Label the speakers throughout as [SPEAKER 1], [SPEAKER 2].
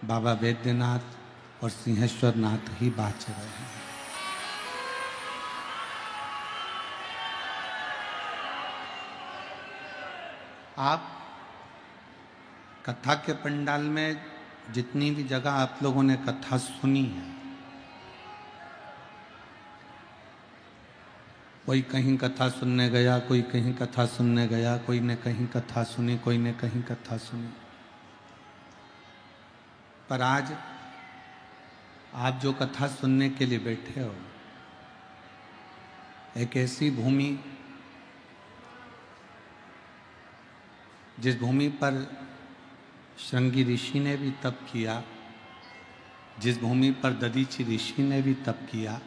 [SPEAKER 1] बाबा वैद्यनाथ और सिंहेश्वर नाथ ही बाँच रहे हैं। आप कथा के पंडाल में जितनी भी जगह आप लोगों ने कथा सुनी है, कोई कहीं कथा सुनने गया, कोई कहीं कथा सुनने गया, कोई ने कहीं कथा सुनी, कोई ने कहीं कथा सुनी। पर आज आप जो कथा सुनने के लिए बैठे हो, एक ऐसी भूमि जिस भूमि पर श्रृंगी ऋषि ने भी तप किया, जिस भूमि पर दधीचि ऋषि ने भी तप किया,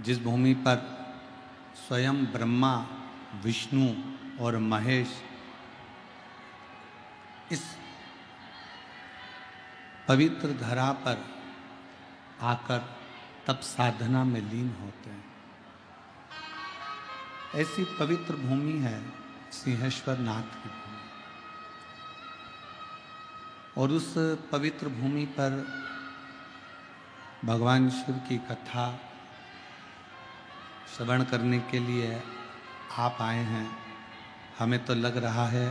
[SPEAKER 1] जिस भूमि पर स्वयं ब्रह्मा, विष्णु और महेश इस पवित्र धरा पर आकर तप साधना में लीन होते हैं, ऐसी पवित्र भूमि है सिंहेश्वर नाथ की भूमि। और उस पवित्र भूमि पर भगवान शिव की कथा श्रवण करने के लिए आप आए हैं। हमें तो लग रहा है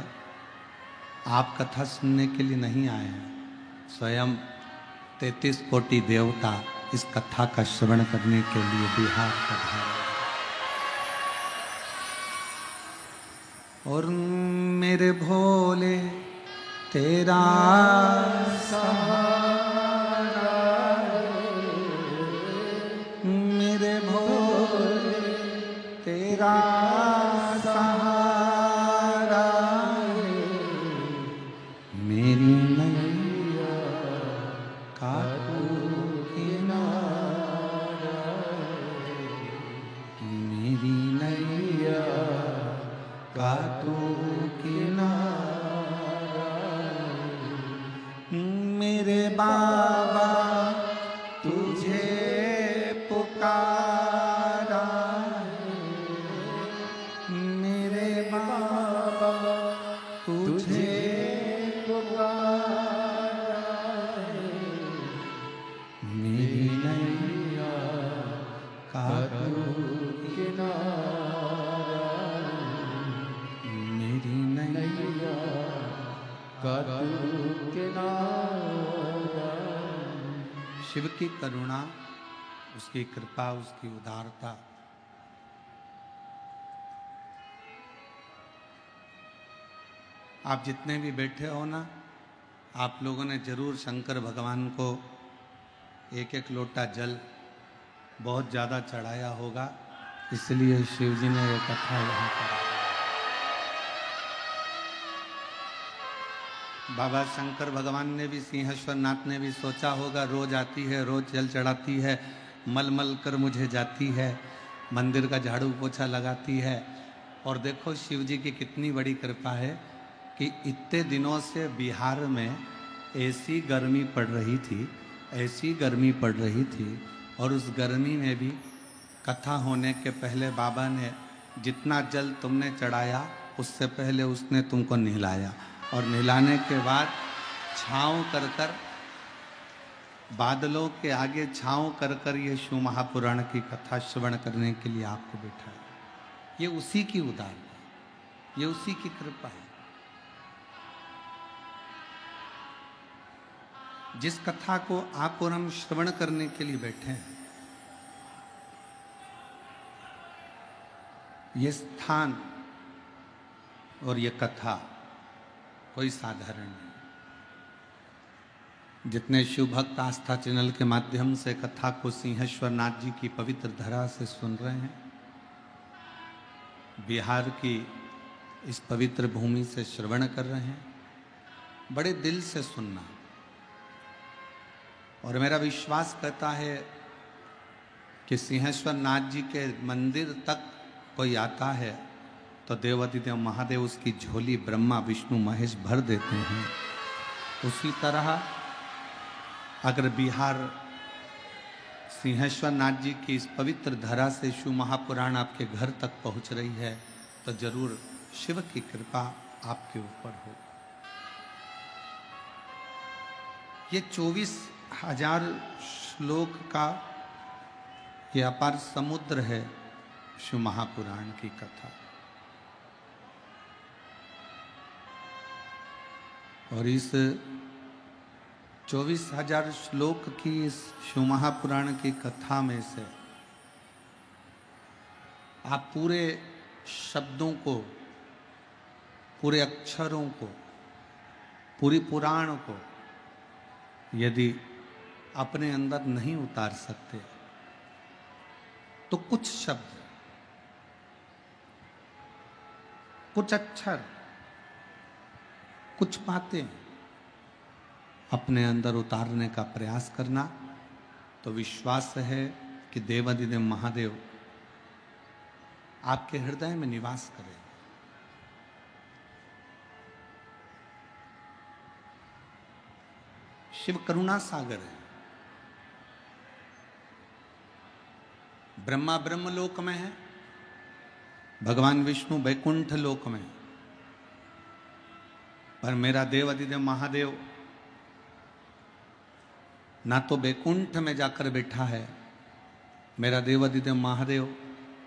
[SPEAKER 1] आप कथा सुनने के लिए नहीं आए हैं, स्वयं 33 कोटि देवता इस कथा का श्रवण करने के लिए बिहार पधारे। और मेरे भोले तेरा सहारा, मेरे भोले तेरा सहारा, मेरी नैया का तू किनारा, मेरी नैया का तू किनारा, मेरे बाबा तुझे पुकारा, मेरे बाबा तुझे पुकारा, मेरी नैया का तू किनारा, मेरी नैया का तू किनारा। शिव की करुणा, उसकी कृपा, उसकी उदारता आप जितने भी बैठे हो ना, आप लोगों ने जरूर शंकर भगवान को एक एक लोटा जल बहुत ज़्यादा चढ़ाया होगा, इसलिए शिव जी ने ये कथा यहाँ करा। बाबा शंकर भगवान ने भी, सिंहेश्वर नाथ ने भी सोचा होगा, रोज आती है, रोज जल चढ़ाती है, मल मल कर मुझे जाती है, मंदिर का झाड़ू पोछा लगाती है। और देखो शिव जी की कितनी बड़ी कृपा है कि इतने दिनों से बिहार में ऐसी गर्मी पड़ रही थी, ऐसी गर्मी पड़ रही थी, और उस गर्मी में भी कथा होने के पहले बाबा ने जितना जल तुमने चढ़ाया उससे पहले उसने तुमको नहलाया, और नहलाने के बाद छाँव कर कर, बादलों के आगे छाँव कर कर ये शिव महापुराण की कथा श्रवण करने के लिए आपको बैठाया। ये उसी की उदार है, ये उसी की कृपा है। जिस कथा को आप और हम श्रवण करने के लिए बैठे हैं, ये स्थान और ये कथा कोई साधारण नहीं। जितने शिव भक्त आस्था चैनल के माध्यम से कथा को सिंहेश्वर नाथ जी की पवित्र धरा से सुन रहे हैं, बिहार की इस पवित्र भूमि से श्रवण कर रहे हैं, बड़े दिल से सुनना। और मेरा विश्वास कहता है कि सिंहेश्वर नाथ जी के मंदिर तक कोई आता है तो देवाधिदेव महादेव उसकी झोली ब्रह्मा विष्णु महेश भर देते हैं। उसी तरह अगर बिहार सिंहेश्वर नाथ जी की इस पवित्र धरा से शिव महापुराण आपके घर तक पहुंच रही है तो जरूर शिव की कृपा आपके ऊपर हो। ये 24,000 श्लोक का ये अपार समुद्र है शिव महापुराण की कथा। और इस 24,000 श्लोक की इस शिव महापुराण की कथा में से आप पूरे शब्दों को, पूरे अक्षरों को, पूरी पुराण को यदि अपने अंदर नहीं उतार सकते तो कुछ शब्द, कुछ अक्षर, कुछ बातें अपने अंदर उतारने का प्रयास करना, तो विश्वास है कि देवाधिदेव महादेव आपके हृदय में निवास करें। शिव करुणा सागर है। ब्रह्मा ब्रह्मलोक में है, भगवान विष्णु वैकुंठ लोक में, पर मेरा देव अधिदेव महादेव ना तो वैकुंठ में जाकर बैठा है, मेरा देव अधिदेव महादेव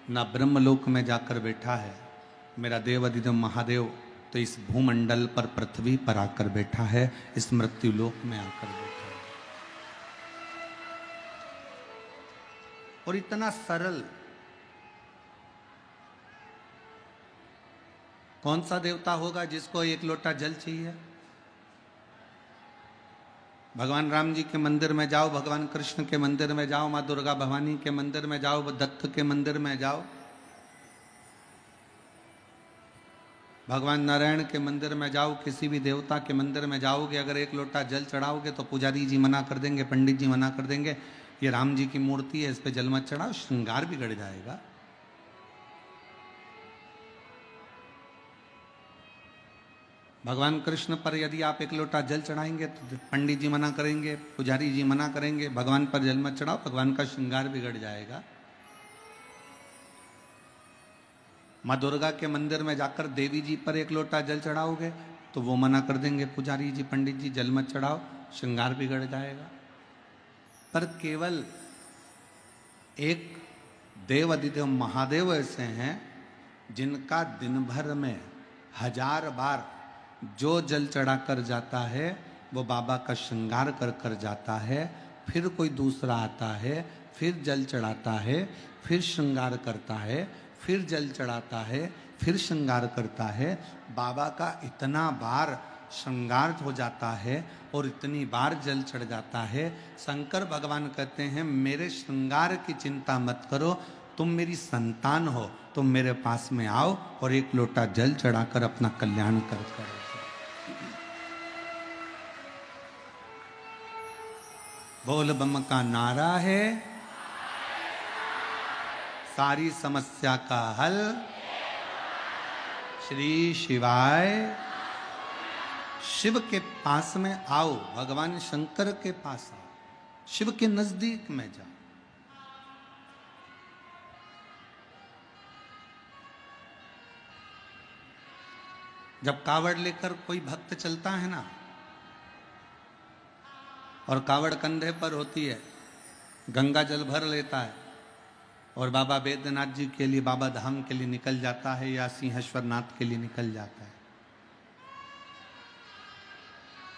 [SPEAKER 1] ना ब्रह्मलोक में जाकर बैठा है। मेरा देव अधिदेव महादेव तो इस भूमंडल पर, पृथ्वी पर आकर बैठा है, इस मृत्यु लोक में आकर बैठा है। और इतना सरल, कौन सा देवता होगा जिसको एक लोटा जल चाहिए? भगवान राम जी के मंदिर में जाओ, भगवान कृष्ण के मंदिर में जाओ, माँ दुर्गा भवानी के मंदिर में जाओ, दत्त के मंदिर में जाओ, भगवान नारायण के मंदिर में जाओ, किसी भी देवता के मंदिर में जाओगे, अगर एक लोटा जल चढ़ाओगे तो पुजारी जी मना कर देंगे, पंडित जी मना कर देंगे, ये राम जी की मूर्ति है, इस पे जल मत चढ़ाओ, श्रृंगार बिगड़ जाएगा। भगवान कृष्ण पर यदि आप एक लोटा जल चढ़ाएंगे तो पंडित जी मना करेंगे, पुजारी जी मना करेंगे, भगवान पर जल मत चढ़ाओ, भगवान का श्रृंगार बिगड़ जाएगा। माँ दुर्गा के मंदिर में जाकर देवी जी पर एक लोटा जल चढ़ाओगे तो वो मना कर देंगे, पुजारी जी पंडित जी जल मत चढ़ाओ, श्रृंगार बिगड़ जाएगा। पर केवल एक देव अधिदेव महादेव ऐसे हैं जिनका दिन भर में 1000 बार जो जल चढ़ा कर जाता है वो बाबा का श्रृंगार कर कर जाता है, फिर कोई दूसरा आता है, फिर जल चढ़ाता है, फिर श्रृंगार करता है, फिर जल चढ़ाता है, फिर श्रृंगार करता है। बाबा का इतना बार श्रृंगार हो जाता है और इतनी बार जल चढ़ जाता है। शंकर भगवान कहते हैं मेरे श्रृंगार की चिंता मत करो, तुम मेरी संतान हो, तुम मेरे पास में आओ और एक लोटा जल चढ़ाकर अपना कल्याण कर करो। बोल बम का नारा है, सारी समस्या का हल श्री शिवाय। शिव के पास में आओ, भगवान शंकर के पास आओ, शिव के नजदीक में जाओ। जब कावड़ लेकर कोई भक्त चलता है ना, और कावड़ कंधे पर होती है, गंगा जल भर लेता है और बाबा बैद्यनाथ जी के लिए, बाबा धाम के लिए निकल जाता है या सिंहेश्वर नाथ के लिए निकल जाता है।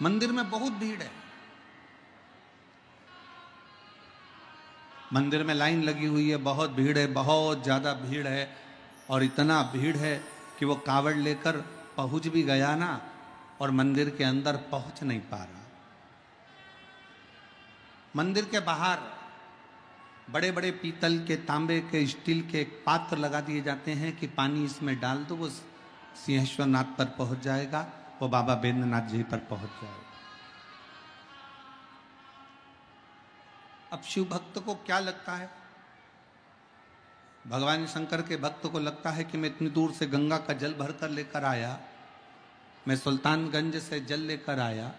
[SPEAKER 1] मंदिर में बहुत भीड़ है, मंदिर में लाइन लगी हुई है, बहुत भीड़ है, बहुत ज्यादा भीड़ है। और इतना भीड़ है कि वो कावड़ लेकर पहुंच भी गया ना, और मंदिर के अंदर पहुंच नहीं पा रहा। मंदिर के बाहर बड़े बड़े पीतल के, तांबे के, स्टील के पात्र लगा दिए जाते हैं कि पानी इसमें डाल दो, वो सिंहेश्वर नाथ पर पहुंच जाएगा, वो बाबा बैद्यनाथ जी पर पहुंच जाएगा। अब शिव भक्त को क्या लगता है? भगवान शंकर के भक्त को लगता है कि मैं इतनी दूर से गंगा का जल भरकर लेकर आया, मैं सुल्तानगंज से जल लेकर आया,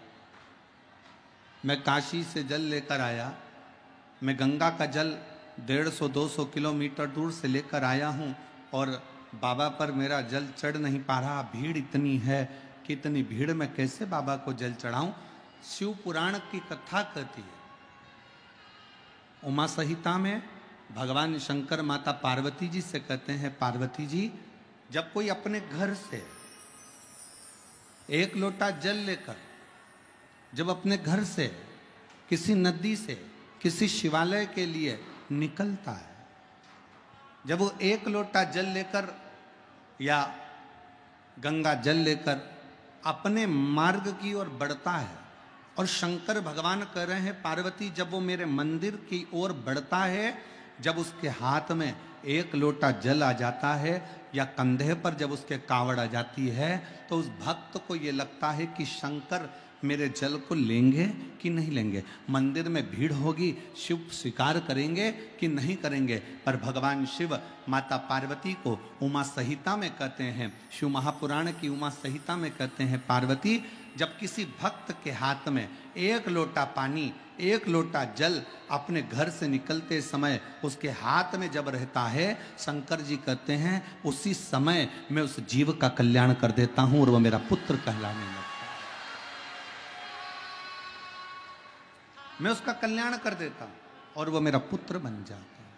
[SPEAKER 1] मैं काशी से जल लेकर आया, मैं गंगा का जल 150-200 किलोमीटर दूर से लेकर आया हूँ और बाबा पर मेरा जल चढ़ नहीं पा रहा, भीड़ इतनी है कि इतनी भीड़ में कैसे बाबा को जल चढ़ाऊं? शिव पुराण की कथा कहती है। उमा संहिता में भगवान शंकर माता पार्वती जी से कहते हैं, पार्वती जी, जब कोई अपने घर से एक लोटा जल लेकर जब अपने घर से किसी नदी से किसी शिवालय के लिए निकलता है, जब वो एक लोटा जल लेकर या गंगा जल लेकर अपने मार्ग की ओर बढ़ता है, और शंकर भगवान कह रहे हैं पार्वती जब वो मेरे मंदिर की ओर बढ़ता है, जब उसके हाथ में एक लोटा जल आ जाता है या कंधे पर जब उसके कावड़ आ जाती है, तो उस भक्त को ये लगता है कि शंकर मेरे जल को लेंगे कि नहीं लेंगे, मंदिर में भीड़ होगी, शिव स्वीकार करेंगे कि नहीं करेंगे। पर भगवान शिव माता पार्वती को उमा संहिता में कहते हैं, शिव महापुराण की उमा संहिता में कहते हैं, पार्वती जब किसी भक्त के हाथ में एक लोटा पानी, एक लोटा जल अपने घर से निकलते समय उसके हाथ में जब रहता है, शंकर जी कहते हैं उसी समय मैं उस जीव का कल्याण कर देता हूं और वह मेरा पुत्र कहलाने लगता है। मैं उसका कल्याण कर देता हूं और वह मेरा पुत्र बन जाता है।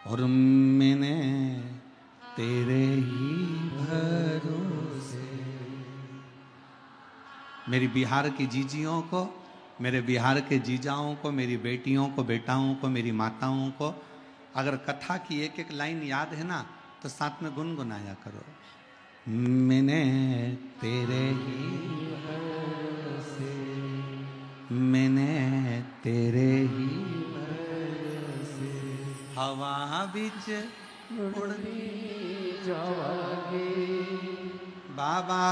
[SPEAKER 1] और मैंने तेरे ही भरोसे, मेरी बिहार की जीजियों को, मेरे बिहार के जीजाओं को, मेरी बेटियों को, बेटाओं को, मेरी माताओं को, अगर कथा की एक एक लाइन याद है ना तो साथ में गुनगुनाया करो। मैंने तेरे ही भरोसे, मैंने तेरे ही भरोसे, हवा बिच उड़नी जावागे, बाबा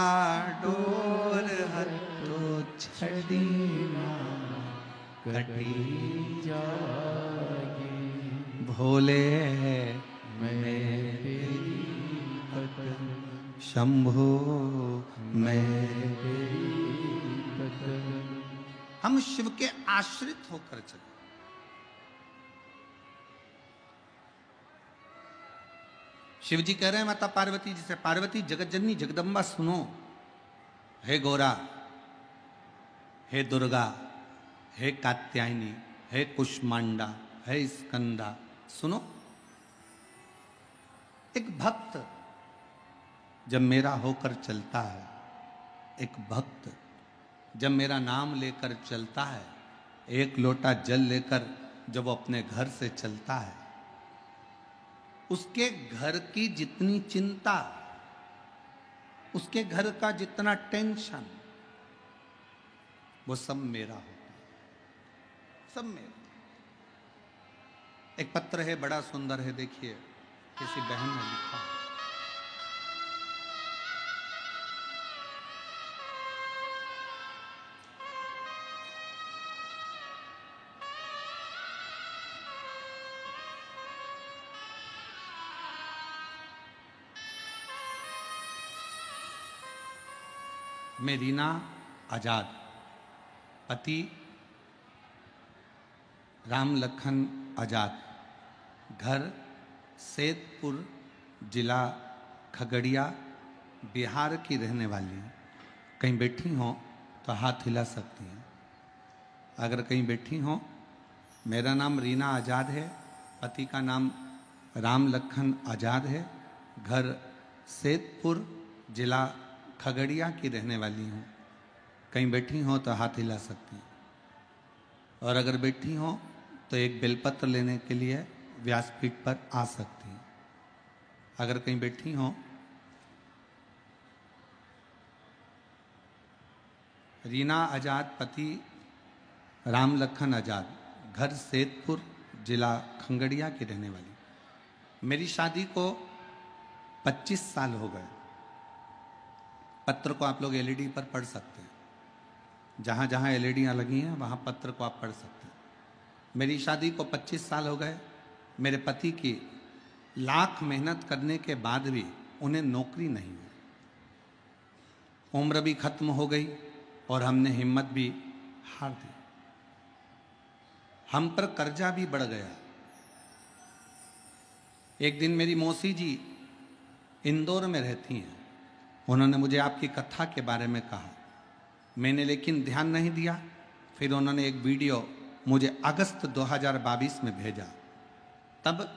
[SPEAKER 1] डोर हतो छड़ी कटी जागे, भोले मैं तेरी पकड़, शंभो मैं तेरी पकड़। हम शिव के आश्रित होकर चले। शिव जी कह रहे हैं माता पार्वती जी से, पार्वती जगत जननी जगदम्बा सुनो, हे गौरा, हे दुर्गा, हे कात्यायनी, हे कुष्मांडा, हे स्कंदा, सुनो। एक भक्त जब मेरा होकर चलता है, एक भक्त जब मेरा नाम लेकर चलता है, एक लोटा जल लेकर जब वो अपने घर से चलता है, उसके घर की जितनी चिंता, उसके घर का जितना टेंशन, वो सब मेरा होता है, सब मेरा। एक पत्र है, बड़ा सुंदर है, देखिए किसी बहन ने लिखा है। मैं रीना आजाद, पति राम लखन आजाद, घर सैदपुर, जिला खगड़िया, बिहार की रहने वाली हूँ। कहीं बैठी हो तो हाथ हिला सकती हैं। अगर कहीं बैठी हो, मेरा नाम रीना आजाद है, पति का नाम राम लखन आजाद है, घर सैदपुर, जिला खगड़िया की रहने वाली हूँ। कहीं बैठी हो तो हाथ हिला सकती हैं। और अगर बैठी हो तो एक बेलपत्र लेने के लिए व्यासपीठ पर आ सकती हैं। अगर कहीं बैठी हो, रीना आजाद, पति राम लखन आजाद, घर सैदपुर, जिला खगड़िया की रहने वाली। मेरी शादी को 25 साल हो गए। पत्र को आप लोग एलईडी पर पढ़ सकते हैं, जहाँ जहाँ एलईडियाँ लगी हैं वहाँ पत्र को आप पढ़ सकते हैं। मेरी शादी को 25 साल हो गए। मेरे पति की लाख मेहनत करने के बाद भी उन्हें नौकरी नहीं हुई, उम्र भी खत्म हो गई और हमने हिम्मत भी हार दी। हम पर कर्जा भी बढ़ गया। एक दिन मेरी मौसी जी इंदौर में रहती हैं, उन्होंने मुझे आपकी कथा के बारे में कहा। मैंने लेकिन ध्यान नहीं दिया। फिर उन्होंने एक वीडियो मुझे अगस्त 2022 में भेजा, तब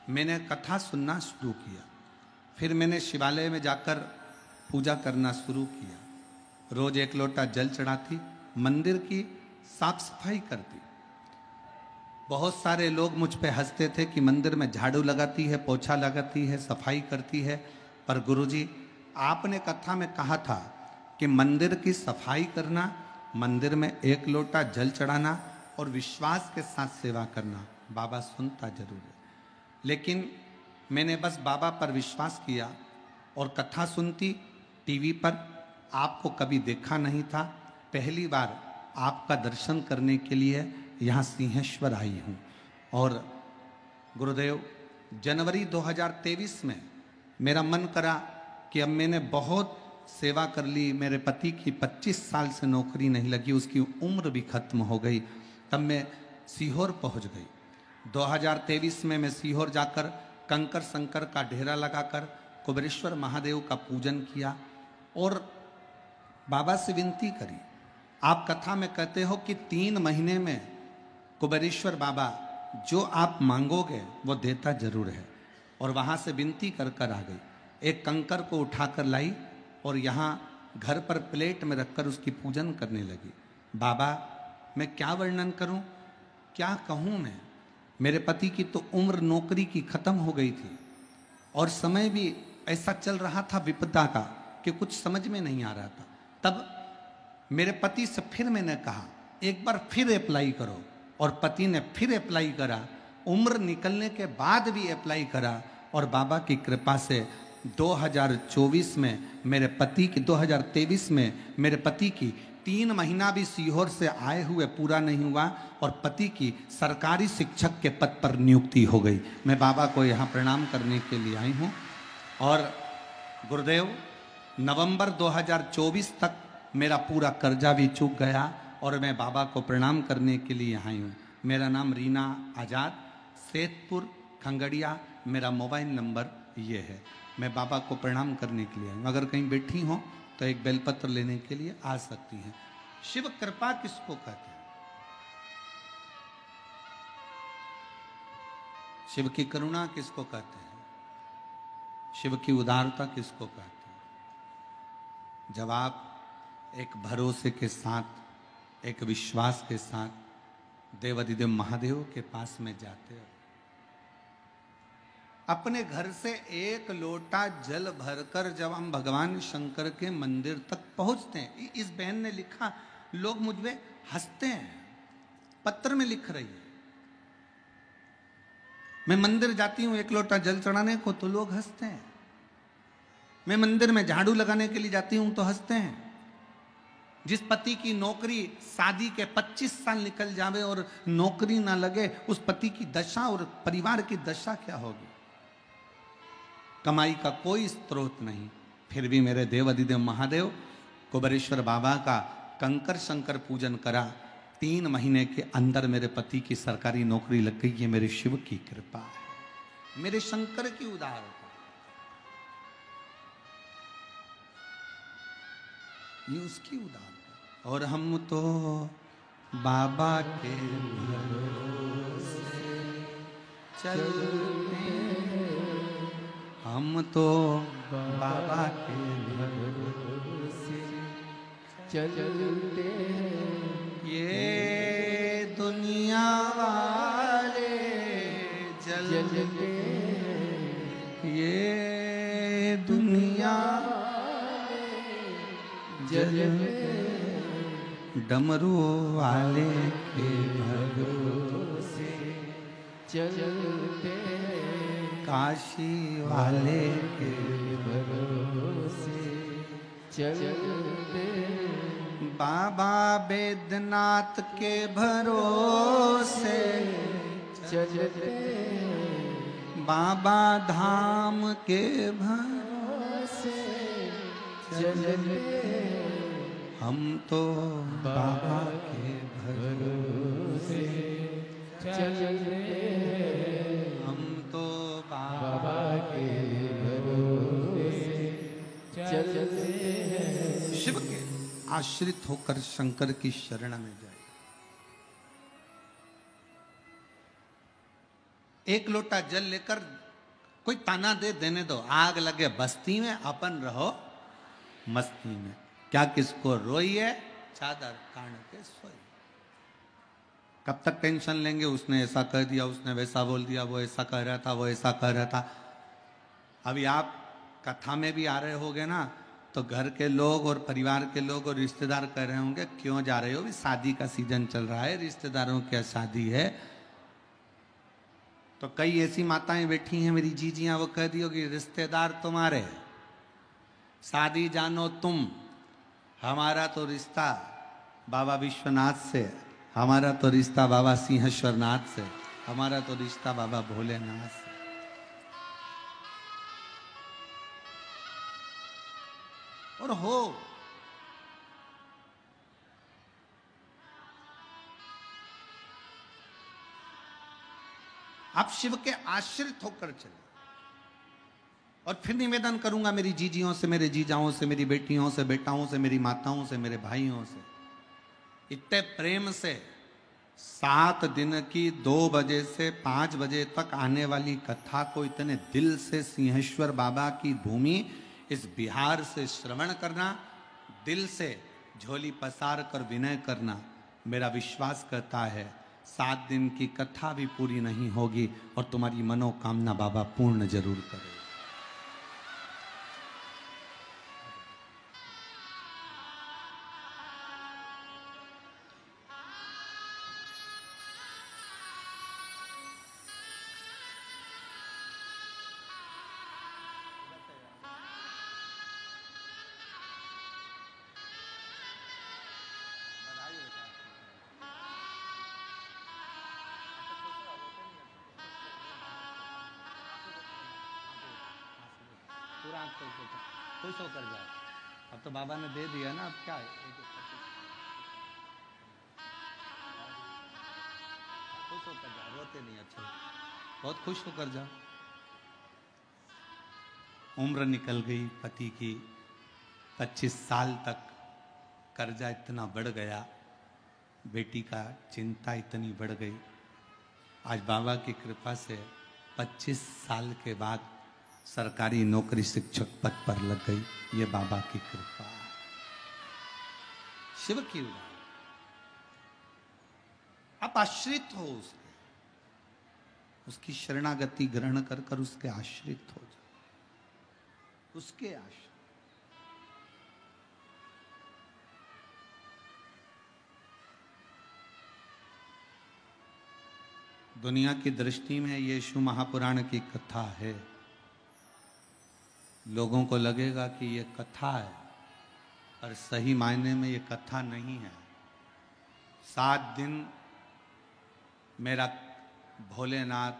[SPEAKER 1] मैंने कथा सुनना शुरू किया। फिर मैंने शिवालय में जाकर पूजा करना शुरू किया। रोज एक लोटा जल चढ़ाती, मंदिर की साफ सफाई करती। बहुत सारे लोग मुझ पे हंसते थे कि मंदिर में झाड़ू लगाती है, पोछा लगाती है, सफाई करती है। पर गुरुजी, आपने कथा में कहा था कि मंदिर की सफाई करना, मंदिर में एक लोटा जल चढ़ाना और विश्वास के साथ सेवा करना, बाबा सुनता जरूर है। लेकिन मैंने बस बाबा पर विश्वास किया और कथा सुनती टीवी पर। आपको कभी देखा नहीं था, पहली बार आपका दर्शन करने के लिए यहाँ सिंहेश्वर आई हूँ। और गुरुदेव, जनवरी 2023 में मेरा मन करा कि अब मैंने बहुत सेवा कर ली, मेरे पति की 25 साल से नौकरी नहीं लगी, उसकी उम्र भी खत्म हो गई। तब मैं सीहोर पहुँच गई। 2023 में मैं सीहोर जाकर कंकर शंकर का डेरा लगाकर कुबेरेश्वर महादेव का पूजन किया और बाबा से विनती करी। आप कथा में कहते हो कि 3 महीने में कुबेरेश्वर बाबा जो आप मांगोगे वो देता जरूर है। और वहाँ से विनती कर कर आ गई। एक कंकर को उठाकर लाई और यहाँ घर पर प्लेट में रखकर उसकी पूजन करने लगी। बाबा, मैं क्या वर्णन करूं, क्या कहूं मैं। मेरे पति की तो उम्र नौकरी की खत्म हो गई थी और समय भी ऐसा चल रहा था विपदा का कि कुछ समझ में नहीं आ रहा था। तब मेरे पति से फिर मैंने कहा एक बार फिर अप्लाई करो, और पति ने फिर अप्लाई करा। उम्र निकलने के बाद भी अप्लाई करा और बाबा की कृपा से 2024 में मेरे पति की 2023 में मेरे पति की 3 महीना भी सीहोर से आए हुए पूरा नहीं हुआ और पति की सरकारी शिक्षक के पद पर नियुक्ति हो गई। मैं बाबा को यहाँ प्रणाम करने के लिए आई हूँ। और गुरुदेव, नवंबर 2024 तक मेरा पूरा कर्जा भी चूक गया और मैं बाबा को प्रणाम करने के लिए आई हूँ। मेरा नाम रीना आज़ाद, सेतपुर खंगड़िया, मेरा मोबाइल नंबर ये है। मैं बाबा को प्रणाम करने के लिए आई हूँ। अगर कहीं बैठी हो तो एक बेलपत्र लेने के लिए आ सकती हैं। शिव कृपा किसको कहते हैं? शिव की करुणा किसको कहते हैं? शिव की उदारता किसको कहते हैं? जब आप एक भरोसे के साथ, एक विश्वास के साथ देवाधिदेव महादेव के पास में जाते हो, अपने घर से एक लोटा जल भरकर जब हम भगवान शंकर के मंदिर तक पहुंचते हैं। इस बहन ने लिखा, लोग मुझ पे हंसते हैं, पत्र में लिख रही है। मैं मंदिर जाती हूं एक लोटा जल चढ़ाने को तो लोग हंसते हैं। मैं मंदिर में झाड़ू लगाने के लिए जाती हूं तो हंसते हैं। जिस पति की नौकरी शादी के 25 साल निकल जावे और नौकरी ना लगे, उस पति की दशा और परिवार की दशा क्या होगी? कमाई का कोई स्रोत नहीं, फिर भी मेरे देव अधिदेव महादेव कुबेरेश्वर बाबा का कंकर शंकर पूजन करा। 3 महीने के अंदर मेरे पति की सरकारी नौकरी लग गई। ये मेरे शिव की कृपा है, मेरे शंकर की उदारता, ये उसकी उदारता। और हम तो बाबा के भरोसे चलते हैं, हम तो बाबा के भरोसे चलते हैं। ये दुनिया वाले जलते हैं, ये दुनिया जलते हैं, डमरू वाले के भरोसे चलते हैं, काशी वाले के भरोसे चलते हैं, बाबा बैद्यनाथ के भरोसे चलते हैं, बाबा धाम के भरोसे चलते हैं, हम तो बाबा के भरोसे चलते हैं, हम तो बाबा के भरोसे चलते हैं। शिव के आश्रित होकर शंकर की शरण में जाए। एक लोटा जल लेकर कोई ताना दे देने दो, आग लगे बस्ती में, अपन रहो मस्ती में। क्या किसको रोइए, चादर तान के सोइए। कब तक टेंशन लेंगे, उसने ऐसा कह दिया, उसने वैसा बोल दिया, वो ऐसा कह रहा था, वो ऐसा कह रहा था। अभी आप कथा में भी आ रहे होगे ना, तो घर के लोग और परिवार के लोग और रिश्तेदार कह रहे होंगे क्यों जा रहे हो, भी शादी का सीजन चल रहा है, रिश्तेदारों की शादी है। तो कई ऐसी माताएं बैठी हैं मेरी जीजियां, वो कह दी होगी रिश्तेदार तुम्हारे, शादी जानो तुम, हमारा तो रिश्ता बाबा विश्वनाथ से, हमारा तो रिश्ता बाबा सिंहेश्वर नाथ से, हमारा तो रिश्ता बाबा भोलेनाथ से। और हो आप शिव के आश्रित होकर चले। और फिर निवेदन करूंगा मेरी जीजियों से, मेरे जीजाओं से, मेरी बेटियों से, बेटाओं से, मेरी माताओं से, मेरे भाइयों से, इतने प्रेम से 7 दिन की 2 बजे से 5 बजे तक आने वाली कथा को इतने दिल से सिंहेश्वर बाबा की भूमि इस बिहार से श्रवण करना, दिल से झोली पसार कर विनय करना, मेरा विश्वास करता है 7 दिन की कथा भी पूरी नहीं होगी और तुम्हारी मनोकामना बाबा पूर्ण जरूर करे। खुश होकर जाओ, अब तो बाबा ने दे दिया ना, अब क्या है, खुश होकर जाओ, रोते नहीं। अच्छा, बहुत खुश होकर जाओ। उम्र निकल गई पति की, 25 साल तक कर्जा इतना बढ़ गया, बेटी का चिंता इतनी बढ़ गई। आज बाबा की कृपा से 25 साल के बाद सरकारी नौकरी शिक्षक पद पर लग गई। ये बाबा की कृपा, शिव की उदार। आप आश्रित हो उसके, उसकी शरणागति ग्रहण कर कर उसके आश्रित हो जाओ, उसके आश्रित। दुनिया की दृष्टि में यीशु महापुराण की कथा है। लोगों को लगेगा कि ये कथा है, पर सही मायने में ये कथा नहीं है। 7 दिन मेरा भोलेनाथ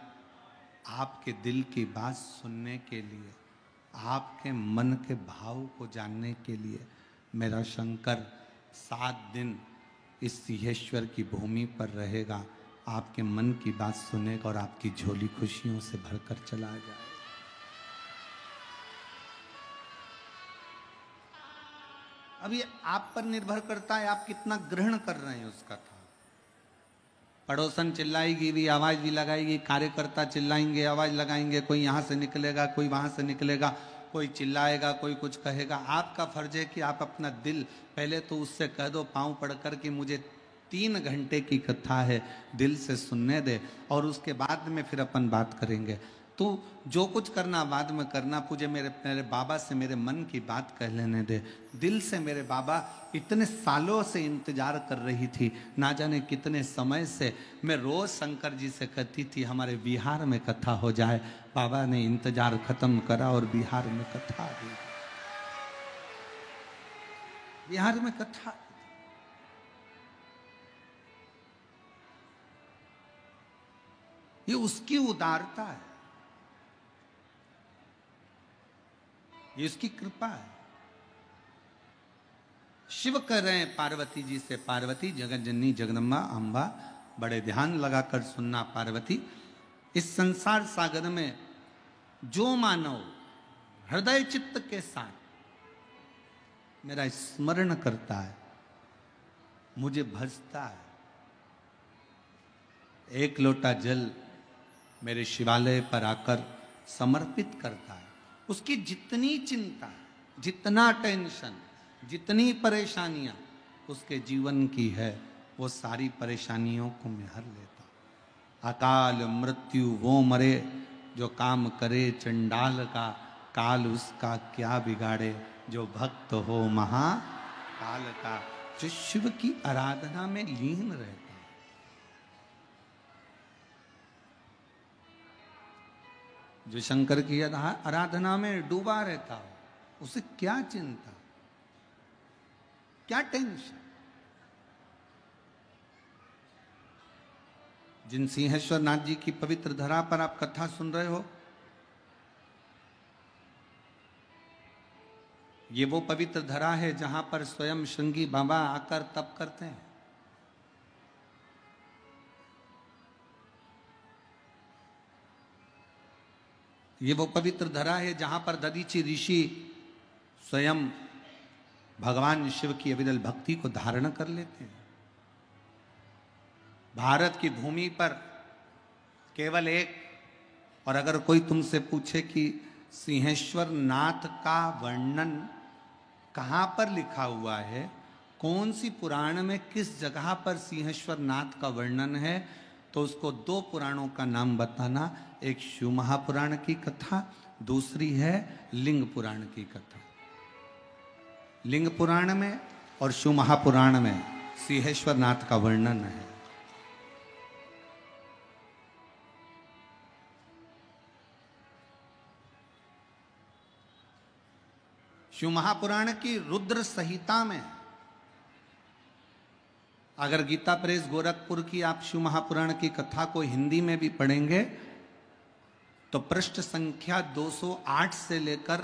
[SPEAKER 1] आपके दिल की बात सुनने के लिए, आपके मन के भाव को जानने के लिए, मेरा शंकर 7 दिन इस सिंहेश्वर की भूमि पर रहेगा, आपके मन की बात सुनेगा और आपकी झोली खुशियों से भरकर चला जाए। अब ये आप पर निर्भर करता है, आप कितना ग्रहण कर रहे हैं उसका था। पड़ोसन चिल्लाएगी भी, आवाज भी लगाएगी, कार्यकर्ता चिल्लाएंगे, आवाज लगाएंगे, कोई यहां से निकलेगा, कोई वहां से निकलेगा, कोई चिल्लाएगा, कोई कुछ कहेगा। आपका फर्ज है कि आप अपना दिल पहले तो उससे कह दो पांव पड़कर कि मुझे 3 घंटे की कथा है, दिल से सुनने दे, और उसके बाद में फिर अपन बात करेंगे। तू जो कुछ करना बाद में करना, मुझे मेरे बाबा से मेरे मन की बात कह लेने दे। दिल से मेरे बाबा इतने सालों से इंतजार कर रही थी, ना जाने कितने समय से मैं रोज शंकर जी से कहती थी हमारे बिहार में कथा हो जाए। बाबा ने इंतजार खत्म करा और बिहार में कथा हुई। बिहार में कथा, ये उसकी उदारता है, ये उसकी कृपा है। शिव कह रहे हैं पार्वती जी से, पार्वती जगत जननी जगदम्बा अम्बा, बड़े ध्यान लगाकर सुनना पार्वती, इस संसार सागर में जो मानव हृदय चित्त के साथ मेरा स्मरण करता है, मुझे भजता है। एक लोटा जल मेरे शिवालय पर आकर समर्पित करता है। उसकी जितनी चिंता, जितना टेंशन, जितनी परेशानियां उसके जीवन की है, वो सारी परेशानियों को मैं हर लेता। अकाल मृत्यु वो मरे जो काम करे चंडाल का, काल उसका क्या बिगाड़े जो भक्त हो महाकाल का। जो शिव की आराधना में लीन रहता है, जो शंकर की आराधना में डूबा रहता हो, उसे क्या चिंता, क्या टेंशन। जिन सिंहेश्वर नाथ जी की पवित्र धरा पर आप कथा सुन रहे हो, ये वो पवित्र धरा है जहां पर स्वयं श्रृंगी बाबा आकर तप करते हैं। ये वो पवित्र धरा है जहां पर दधीचि ऋषि स्वयं भगवान शिव की अविरल भक्ति को धारण कर लेते हैं। भारत की भूमि पर केवल एक, और अगर कोई तुमसे पूछे कि सिंहेश्वर नाथ का वर्णन कहां पर लिखा हुआ है, कौन सी पुराण में किस जगह पर सिंहेश्वर नाथ का वर्णन है, तो उसको दो पुराणों का नाम बताना। एक शिव महापुराण की कथा, दूसरी है लिंग पुराण की कथा। लिंग पुराण में और शिव महापुराण में सिंहेश्वर नाथ का वर्णन है। शिव महापुराण की रुद्र संहिता में, अगर गीता प्रेस गोरखपुर की आप शिव महापुराण की कथा को हिंदी में भी पढ़ेंगे तो पृष्ठ संख्या 208 से लेकर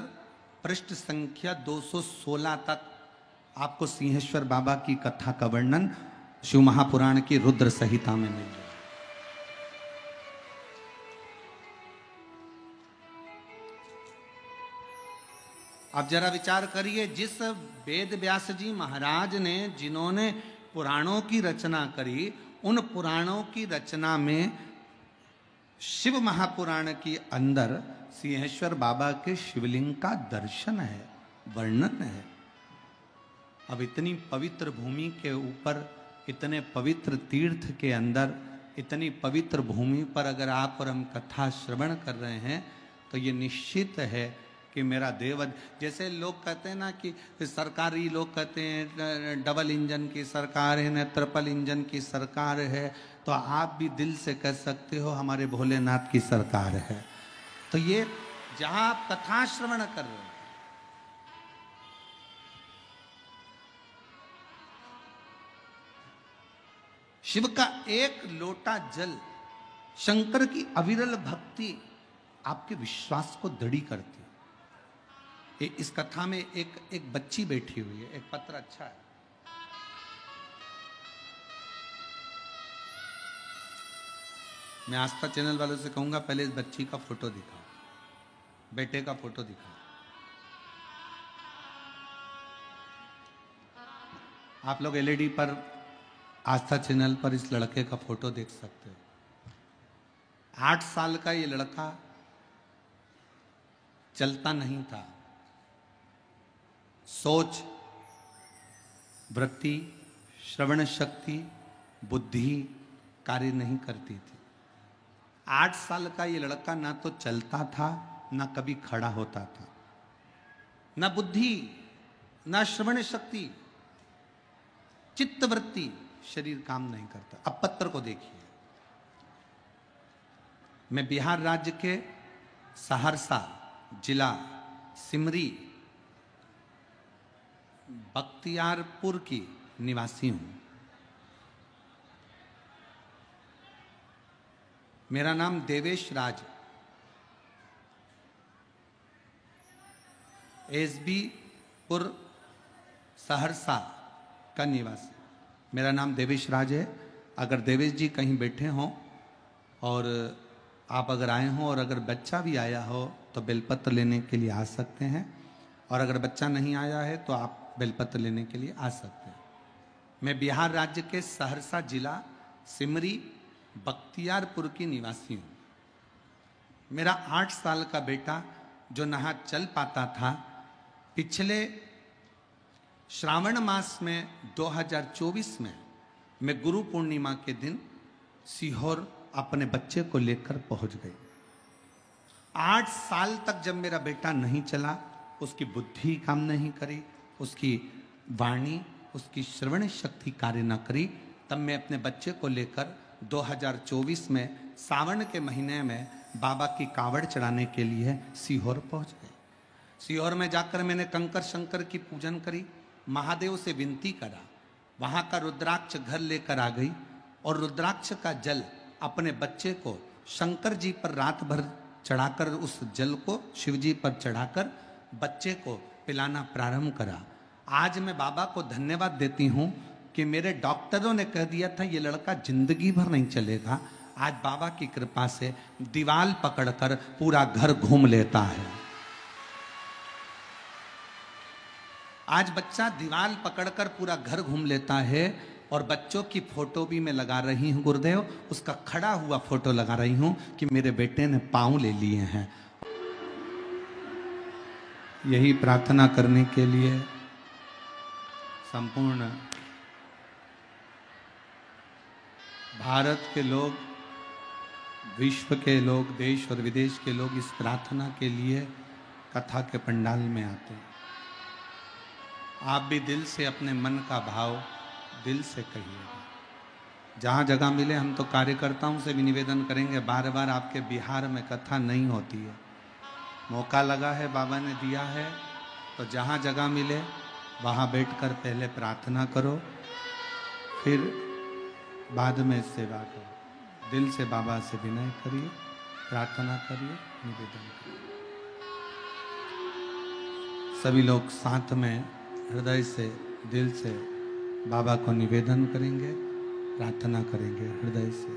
[SPEAKER 1] पृष्ठ संख्या 216 तक आपको सिंहेश्वर बाबा की कथा का वर्णन शिव महापुराण की रुद्र संहिता में मिल जाएगा। अब जरा विचार करिए, जिस वेद व्यास जी महाराज ने, जिन्होंने पुराणों की रचना करी, उन पुराणों की रचना में शिव महापुराण के अंदर सिंहेश्वर बाबा के शिवलिंग का दर्शन है, वर्णन है। अब इतनी पवित्र भूमि के ऊपर, इतने पवित्र तीर्थ के अंदर, इतनी पवित्र भूमि पर अगर आप और हम कथा श्रवण कर रहे हैं तो ये निश्चित है कि मेरा देव, जैसे लोग कहते हैं ना कि सरकारी लोग कहते हैं डबल इंजन की सरकार है न ट्रिपल इंजन की सरकार है, तो आप भी दिल से कह सकते हो हमारे भोलेनाथ की सरकार है। तो ये जहां आप कथा श्रवण कर रहे हो, शिव का एक लोटा जल, शंकर की अविरल भक्ति आपके विश्वास को दृढ़ करती है। इस कथा में एक बच्ची बैठी हुई है, एक पत्र अच्छा है, मैं आस्था चैनल वालों से कहूंगा पहले इस बच्ची का फोटो दिखाओ, बेटे का फोटो दिखाओ। आप लोग एलईडी पर आस्था चैनल पर इस लड़के का फोटो देख सकते हो। 8 साल का ये लड़का चलता नहीं था, सोच, वृत्ति, श्रवण शक्ति, बुद्धि कार्य नहीं करती थी। 8 साल का ये लड़का ना तो चलता था, ना कभी खड़ा होता था, ना बुद्धि, ना श्रवण शक्ति, चित्तवृत्ति, शरीर काम नहीं करता। अब पत्र को देखिए, मैं बिहार राज्य के सहरसा जिला सिमरी बख्तियारपुर की निवासी हूं। मेरा नाम देवेश राज, एसबी पुर सहरसा का निवासी। मेरा नाम देवेश राज है। अगर देवेश जी कहीं बैठे हों और आप अगर आए हों और अगर बच्चा भी आया हो तो बेलपत्र लेने के लिए आ सकते हैं, और अगर बच्चा नहीं आया है तो आप बेलपत्र लेने के लिए आ सकते हैं। मैं बिहार राज्य के सहरसा जिला सिमरी बख्तियारपुर की निवासी हूँ। मेरा 8 साल का बेटा जो नहा चल पाता था, पिछले श्रावण मास में 2024 में मैं गुरु पूर्णिमा के दिन सीहोर अपने बच्चे को लेकर पहुंच गई। 8 साल तक जब मेरा बेटा नहीं चला, उसकी बुद्धि काम नहीं करी, उसकी वाणी, उसकी श्रवण शक्ति कार्य न करी, तब मैं अपने बच्चे को लेकर 2024 में सावन के महीने में बाबा की कावड़ चढ़ाने के लिए सीहोर पहुंच गए। सीहोर में जाकर मैंने कंकर शंकर की पूजन करी, महादेव से विनती करा, वहां का रुद्राक्ष घर लेकर आ गई और रुद्राक्ष का जल अपने बच्चे को शंकर जी पर रात भर चढ़ाकर, उस जल को शिव जी पर चढ़ाकर बच्चे को पिलाना प्रारंभ करा। आज मैं बाबा को धन्यवाद देती हूं कि मेरे डॉक्टरों ने कह दिया था ये लड़का जिंदगी भर नहीं चलेगा। आज बाबा की कृपा से दीवाल पकड़कर पूरा घर घूम लेता है। आज बच्चा दीवाल पकड़कर पूरा घर घूम लेता है और बच्चों की फोटो भी मैं लगा रही हूं गुरुदेव, उसका खड़ा हुआ फोटो लगा रही हूं कि मेरे बेटे ने पांव ले लिए हैं। यही प्रार्थना करने के लिए संपूर्ण भारत के लोग, विश्व के लोग, देश और विदेश के लोग इस प्रार्थना के लिए कथा के पंडाल में आते हैं। आप भी दिल से अपने मन का भाव दिल से कहिएगा। जहाँ जगह मिले हम तो कार्यकर्ताओं से भी निवेदन करेंगे, बार बार आपके बिहार में कथा नहीं होती है, मौका लगा है, बाबा ने दिया है, तो जहाँ जगह मिले वहाँ बैठकर पहले प्रार्थना करो, फिर बाद में सेवा करो। दिल से बाबा से विनय करिए, प्रार्थना करिए, निवेदन करिए। सभी लोग साथ में हृदय से, दिल से बाबा को निवेदन करेंगे, प्रार्थना करेंगे हृदय से।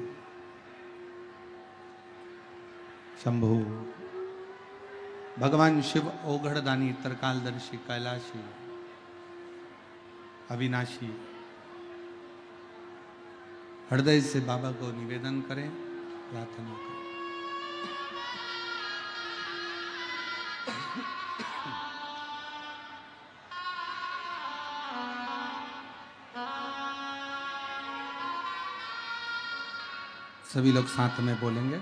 [SPEAKER 1] शंभु भगवान शिव ओघड़दानी, त्रिकालदर्शी, कैलाशी, अविनाशी, हृदय से बाबा को निवेदन करें, प्रार्थना करें। सभी लोग साथ में बोलेंगे।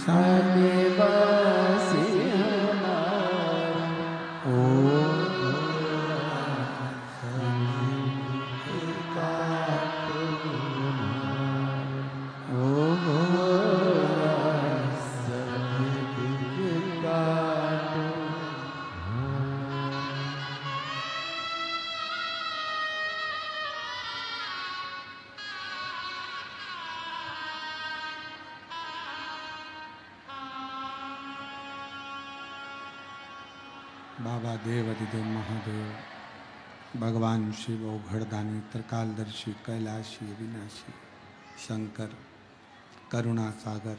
[SPEAKER 2] निवासी हमारा। ओ
[SPEAKER 1] बाबा देव अधिदेव महादेव, भगवान शिव औघड़दानी, त्रिकालदर्शी, कैलाशी, विनाशी, शंकर, करुणा सागर,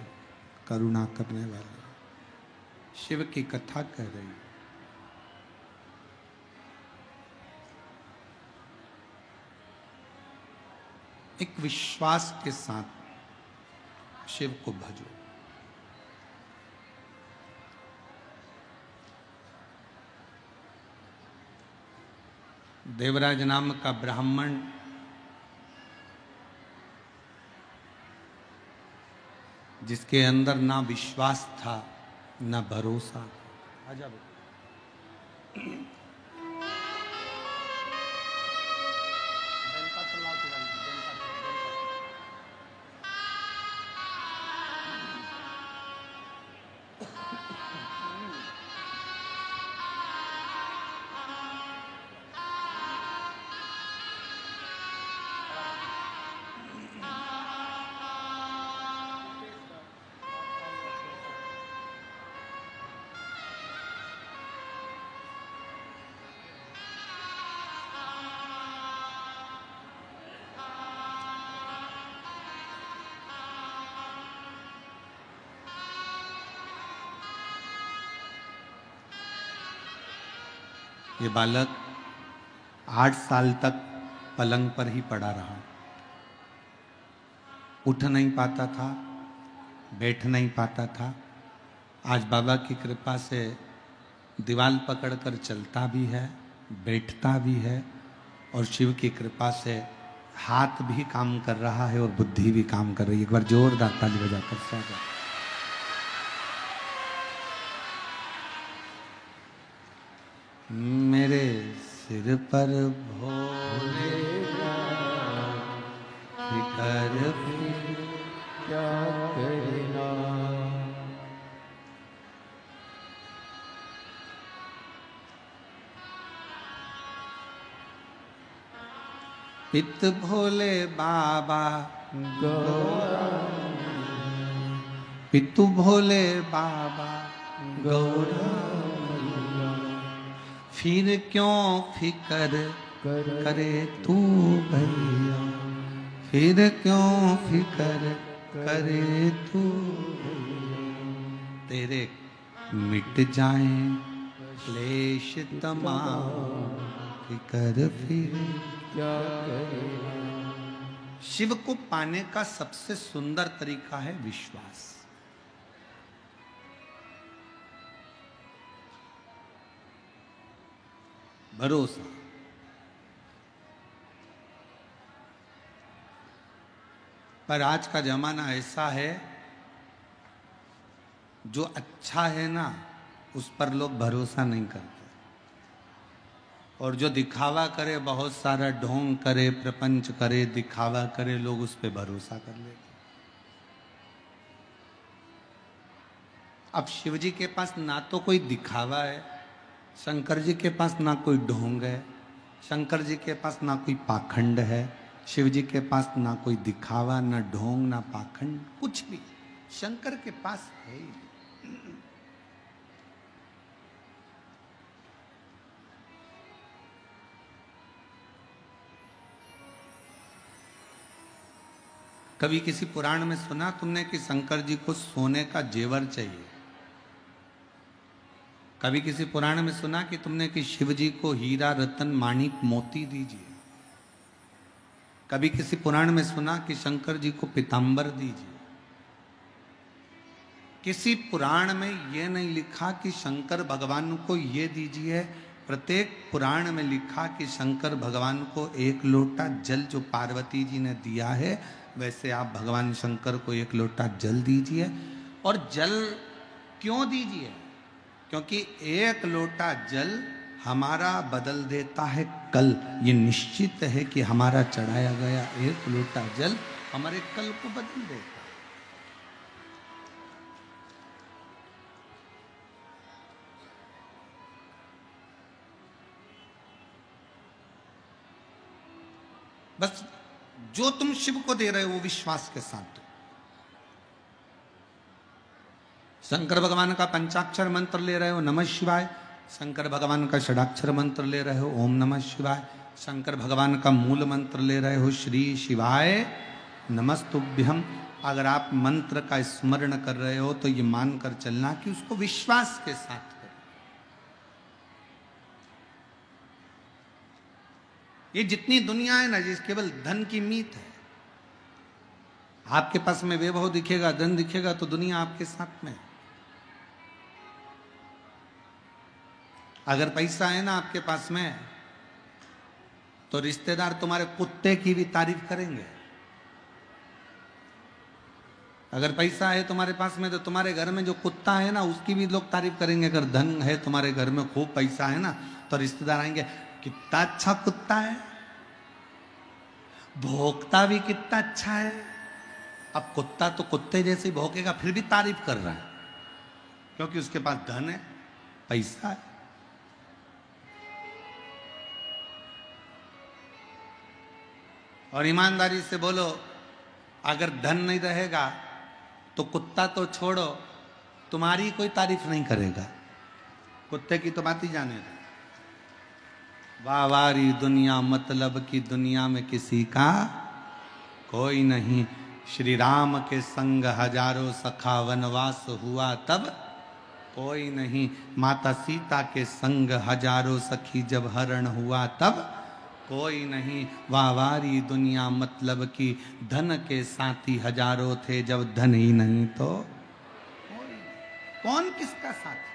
[SPEAKER 1] करुणा करने वाले, शिव की कथा कह रही। एक विश्वास के साथ शिव को भजो। देवराज नाम का ब्राह्मण जिसके अंदर ना विश्वास था ना भरोसा था। आजा ये बालक 8 साल तक पलंग पर ही पड़ा रहा, उठ नहीं पाता था, बैठ नहीं पाता था। आज बाबा की कृपा से दीवार पकड़कर चलता भी है, बैठता भी है और शिव की कृपा से हाथ भी काम कर रहा है और बुद्धि भी काम कर रही है। एक बार जोरदार ताली बजाकर स्वागत। मेरे सिर पर भोले फिकर
[SPEAKER 2] क्या करना,
[SPEAKER 1] पित भोले बाबा
[SPEAKER 2] गौरा,
[SPEAKER 1] पितु भोले बाबा गौरा, फिर क्यों फिकर करे तू भैया, फिर क्यों फिकर करे तू, तेरे मिट जाएं क्लेश तमाम, फिकर फिर
[SPEAKER 2] क्या करना।
[SPEAKER 1] शिव को पाने का सबसे सुंदर तरीका है विश्वास। भरोसा। पर आज का जमाना ऐसा है, जो अच्छा है ना उस पर लोग भरोसा नहीं करते, और जो दिखावा करे, बहुत सारा ढोंग करे, प्रपंच करे, दिखावा करे, लोग उस पर भरोसा कर लेते। अब शिव जी के पास ना तो कोई दिखावा है, शंकर जी के पास ना कोई ढोंग है, शंकर जी के पास ना कोई पाखंड है, शिव जी के पास ना कोई दिखावा, ना ढोंग, ना पाखंड, कुछ भी शंकर के पास है ही। कभी किसी पुराण में सुना तुमने कि शंकर जी को सोने का जेवर चाहिए? कभी किसी पुराण में सुना कि तुमने कि शिव जी को हीरा रतन माणिक मोती दीजिए? कभी किसी पुराण में सुना कि शंकर जी को पीतांबर दीजिए? किसी पुराण में यह नहीं लिखा कि शंकर भगवान को ये दीजिए। प्रत्येक पुराण में लिखा कि शंकर भगवान को 1 लोटा जल जो पार्वती जी ने दिया है, वैसे आप भगवान शंकर को 1 लोटा जल दीजिए और जल क्यों दीजिए? क्योंकि एक लोटा जल हमारा बदल देता है कल। ये निश्चित है कि हमारा चढ़ाया गया एक लोटा जल हमारे कल को बदल देता। बस जो तुम शिव को दे रहे हो वो विश्वास के साथ दो। शंकर भगवान का पंचाक्षर मंत्र ले रहे हो नमः शिवाय, शंकर भगवान का षडाक्षर मंत्र ले रहे हो ओम नमः शिवाय, शंकर भगवान का मूल मंत्र ले रहे हो श्री शिवाय नमस्तुभ्यम। अगर आप मंत्र का स्मरण कर रहे हो तो ये मानकर चलना कि उसको विश्वास के साथ करो। ये जितनी दुनिया है ना, जिस केवल धन की मीत है। आपके पास में वैभव दिखेगा, धन दिखेगा तो दुनिया आपके साथ में है। अगर पैसा है ना आपके पास में तो रिश्तेदार तुम्हारे कुत्ते की भी तारीफ करेंगे। अगर पैसा है तुम्हारे पास में तो तुम्हारे घर में जो कुत्ता है ना उसकी भी लोग तारीफ करेंगे। अगर धन है तुम्हारे घर में, खूब पैसा है ना, तो रिश्तेदार आएंगे, कितना अच्छा कुत्ता है, भौंकता भी कितना अच्छा है। अब कुत्ता तो कुत्ते जैसे भौंकेगा फिर भी तारीफ कर रहा है, क्योंकि उसके पास धन है, पैसा है। और ईमानदारी से बोलो, अगर धन नहीं रहेगा तो कुत्ता तो छोड़ो, तुम्हारी कोई तारीफ नहीं करेगा। कुत्ते की तो बात ही जाने दो। वावारी दुनिया मतलब की दुनिया में किसी का कोई नहीं। श्री राम के संग हजारों सखा वनवास हुआ तब कोई नहीं। माता सीता के संग हजारों सखी जब हरण हुआ तब कोई नहीं। वावारी दुनिया मतलब की धन के साथी हजारों थे, जब धन ही नहीं तो कौन किसका साथी।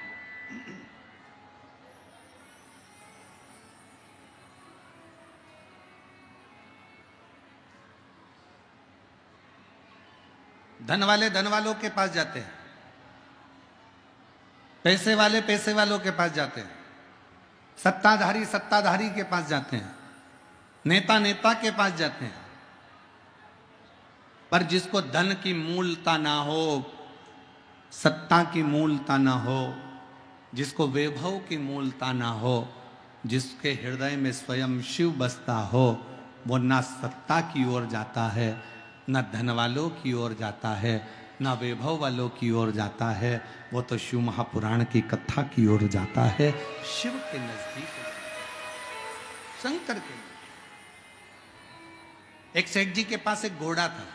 [SPEAKER 1] धन वाले धन वालों के पास जाते हैं, पैसे वाले पैसे वालों के पास जाते हैं, सत्ताधारी सत्ताधारी के पास जाते हैं, नेता नेता के पास जाते हैं। पर जिसको धन की मूलता ना हो, सत्ता की मूलता ना हो, जिसको वैभव की मूलता ना हो, जिसके हृदय में स्वयं शिव बसता हो, वो ना सत्ता की ओर जाता है, न धन वालों की ओर जाता है, न वैभव वालों की ओर जाता है। वो तो शिव महापुराण की कथा की ओर जाता है, शिव के नजदीक, शंकर के। एक सेठ जी के पास एक घोड़ा था,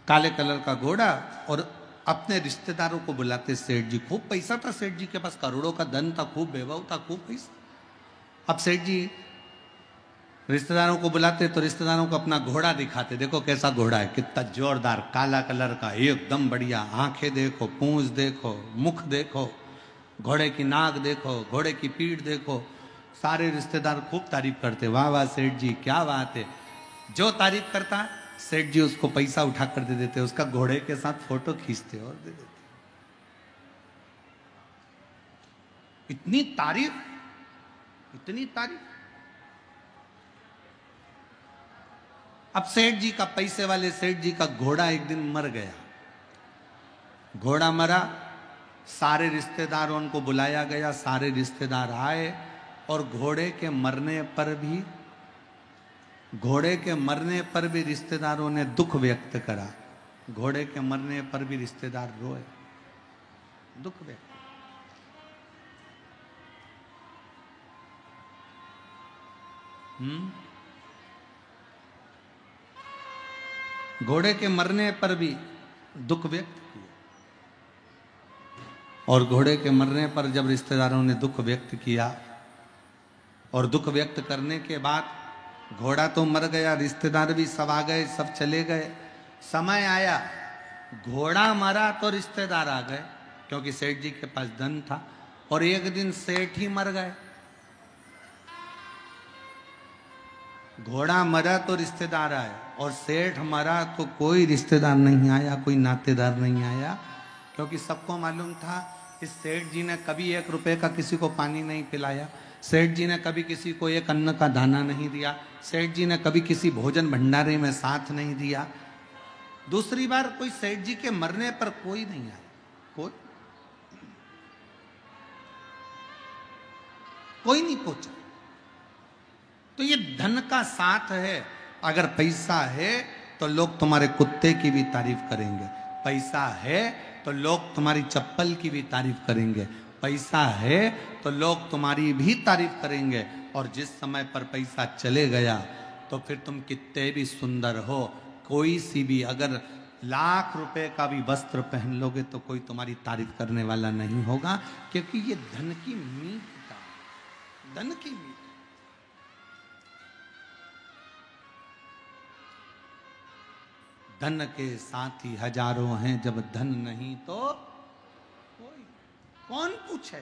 [SPEAKER 1] काले कलर का घोड़ा, और अपने रिश्तेदारों को बुलाते सेठ जी। खूब पैसा था सेठ जी के पास, करोड़ों का धन था, खूब वैभव था, खूब पैसा। अब सेठ जी रिश्तेदारों को बुलाते तो रिश्तेदारों को अपना घोड़ा दिखाते, देखो कैसा घोड़ा है, कितना जोरदार, काला कलर का, एकदम बढ़िया, आंखें देखो, पूंछ देखो, मुख देखो, घोड़े की नाक देखो, घोड़े की पीठ देखो। सारे रिश्तेदार खूब तारीफ करते, वाह वाह सेठ जी क्या बात है। जो तारीफ करता सेठ जी उसको पैसा उठा कर दे देते, उसका घोड़े के साथ फोटो खींचते और दे देते। इतनी तारीफ, इतनी तारीफ। अब सेठ जी का, पैसे वाले सेठ जी का घोड़ा एक दिन मर गया। घोड़ा मरा, सारे रिश्तेदारों को बुलाया गया, सारे रिश्तेदार आए, और घोड़े के मरने पर भी रिश्तेदारों ने दुख व्यक्त करा। घोड़े के मरने पर भी रिश्तेदार रोए, दुख व्यक्त। घोड़े के मरने पर भी दुख व्यक्त किया, और घोड़े के मरने पर जब रिश्तेदारों ने दुख व्यक्त किया, और दुख व्यक्त करने के बाद घोड़ा तो मर गया, रिश्तेदार भी सब आ गए, सब चले गए। समय आया, घोड़ा मरा तो रिश्तेदार आ गए, क्योंकि सेठ जी के पास धन था, और एक दिन सेठ ही मर गए। घोड़ा मरा तो रिश्तेदार आए, और सेठ मरा तो कोई रिश्तेदार नहीं आया, कोई नातेदार नहीं आया, क्योंकि सबको मालूम था इस सेठ जी ने कभी 1 रुपए का किसी को पानी नहीं पिलाया, सेठ जी ने कभी किसी को एक अन्न का दाना नहीं दिया, सेठ जी ने कभी किसी भोजन भंडारे में साथ नहीं दिया। दूसरी बार कोई सेठ जी के मरने पर कोई नहीं आया, कोई नहीं पहुंचा। तो ये धन का साथ है। अगर पैसा है तो लोग तुम्हारे कुत्ते की भी तारीफ करेंगे, पैसा है तो लोग तुम्हारी चप्पल की भी तारीफ करेंगे, पैसा है तो लोग तुम्हारी भी तारीफ करेंगे। और जिस समय पर पैसा चले गया तो फिर तुम कितने भी सुंदर हो, कोई सी भी अगर लाख रुपए का भी वस्त्र पहन लोगे तो कोई तुम्हारी तारीफ करने वाला नहीं होगा, क्योंकि ये धन की मीत का, धन की मीत। धन के साथी हजारों हैं, जब धन नहीं तो कोई। कौन पूछे,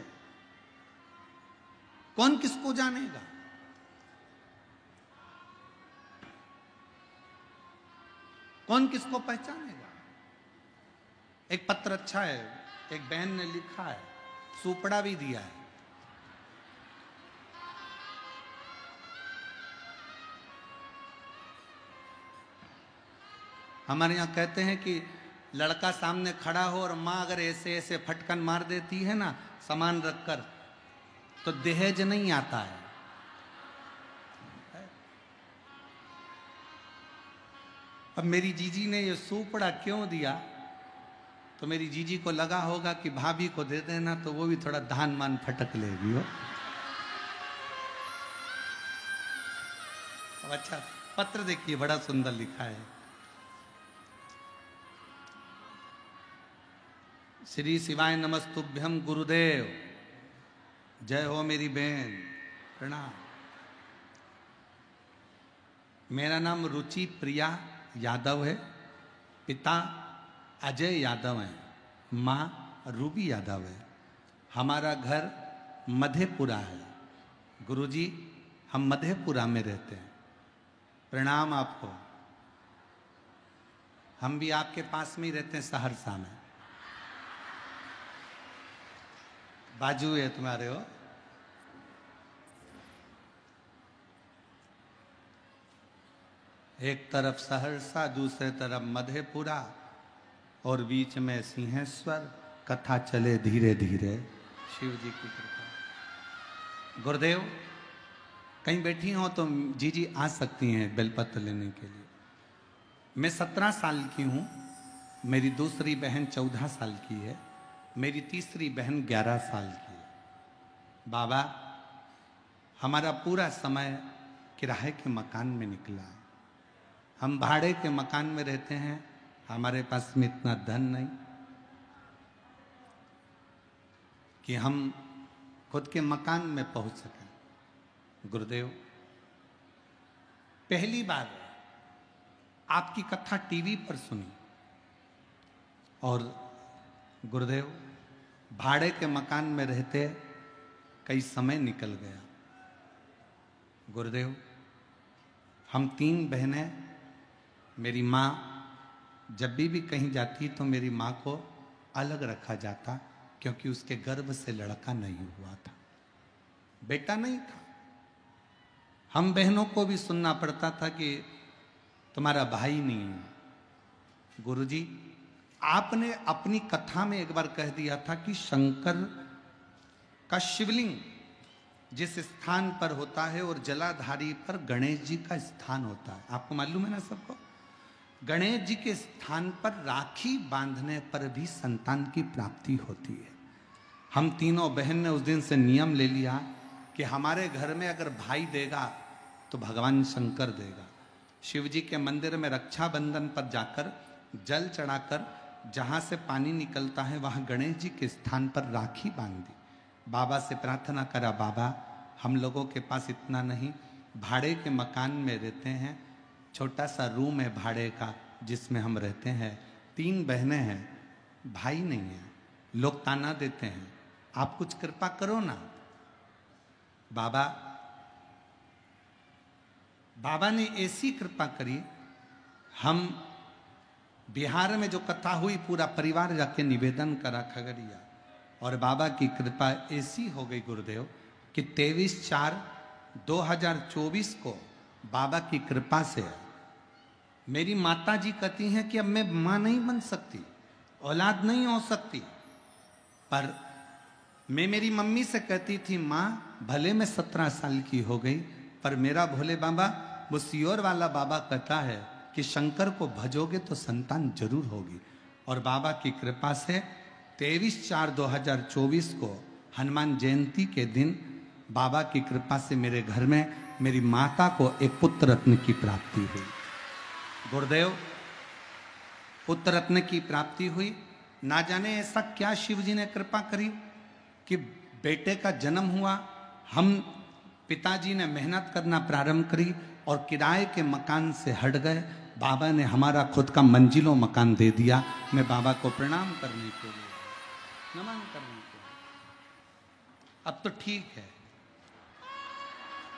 [SPEAKER 1] कौन किसको जानेगा? कौन किसको पहचानेगा? एक पत्र अच्छा है, एक बहन ने लिखा है, सुपड़ा भी दिया है। हमारे यहाँ कहते हैं कि लड़का सामने खड़ा हो और माँ अगर ऐसे ऐसे फटकन मार देती है ना सामान रखकर, तो दहेज नहीं आता है। अब मेरी जीजी ने ये सुपड़ा क्यों दिया, तो मेरी जीजी को लगा होगा कि भाभी को दे देना तो वो भी थोड़ा धान मान फटक लेगी हो। अब अच्छा पत्र देखिए, बड़ा सुंदर लिखा है। श्री शिवाय नमस्तुभ्यम गुरुदेव, जय हो मेरी बहन, प्रणाम। मेरा नाम रुचि प्रिया यादव है, पिता अजय यादव है, माँ रूबी यादव है। हमारा घर मधेपुरा है। गुरुजी हम मधेपुरा में रहते हैं। प्रणाम आपको। हम भी आपके पास में ही रहते हैं, सहरसा में। बाजू है तुम्हारे हो। एक तरफ सहरसा, दूसरे तरफ मधेपुरा, और बीच में सिंहेश्वर। कथा चले धीरे धीरे, शिव जी की कृपा। गुरुदेव कहीं बैठी हो तो जीजी आ सकती हैं बेलपत्र लेने के लिए। मैं 17 साल की हूँ, मेरी दूसरी बहन 14 साल की है, मेरी तीसरी बहन 11 साल की है। बाबा हमारा पूरा समय किराए के मकान में निकला है। हम भाड़े के मकान में रहते हैं, हमारे पास में इतना धन नहीं कि हम खुद के मकान में पहुंच सकें। गुरुदेव पहली बार आपकी कथा टीवी पर सुनी, और गुरुदेव भाड़े के मकान में रहते कई समय निकल गया। गुरुदेव हम 3 बहनें, मेरी माँ जब भी कहीं जाती तो मेरी माँ को अलग रखा जाता, क्योंकि उसके गर्भ से लड़का नहीं हुआ था, बेटा नहीं था। हम बहनों को भी सुनना पड़ता था कि तुम्हारा भाई नहीं है। गुरुजी आपने अपनी कथा में एक बार कह दिया था कि शंकर का शिवलिंग जिस स्थान पर होता है और जलाधारी पर गणेश जी का स्थान होता है, आपको मालूम है ना सबको। गणेश जी के स्थान पर राखी बांधने पर भी संतान की प्राप्ति होती है। हम तीनों बहन ने उस दिन से नियम ले लिया कि हमारे घर में अगर भाई देगा तो भगवान शंकर देगा। शिव जी के मंदिर में रक्षाबंधन पर जाकर जल चढ़ाकर जहाँ से पानी निकलता है वहाँ गणेश जी के स्थान पर राखी बांध दी। बाबा से प्रार्थना करा, बाबा हम लोगों के पास इतना नहीं, भाड़े के मकान में रहते हैं, छोटा सा रूम है भाड़े का जिसमें हम रहते हैं, 3 बहनें हैं, भाई नहीं है, लोग ताना देते हैं, आप कुछ कृपा करो ना। बाबा बाबा ने ऐसी कृपा करी, हम बिहार में जो कथा हुई पूरा परिवार जाके निवेदन करा खगड़िया, और बाबा की कृपा ऐसी हो गई गुरुदेव कि 23/4/2024 को बाबा की कृपा से मेरी माता जी कहती हैं कि अब मैं मां नहीं बन सकती, औलाद नहीं हो सकती, पर मैं मेरी मम्मी से कहती थी माँ भले मैं 17 साल की हो गई, पर मेरा भोले बाबा वो सियोर वाला बाबा कहता है कि शंकर को भजोगे तो संतान जरूर होगी। और बाबा की कृपा से 23/4/2024 को हनुमान जयंती के दिन बाबा की कृपा से मेरे घर में मेरी माता को एक पुत्र रत्न की प्राप्ति हुई। गुरुदेव, पुत्र रत्न की प्राप्ति हुई। ना जाने ऐसा क्या शिव जी ने कृपा करी कि बेटे का जन्म हुआ। हम पिताजी ने मेहनत करना प्रारंभ करी और किराए के मकान से हट गए। बाबा ने हमारा खुद का मंजिलों मकान दे दिया। मैं बाबा को प्रणाम करने के लिए, नमन करने के लिए। अब तो ठीक है,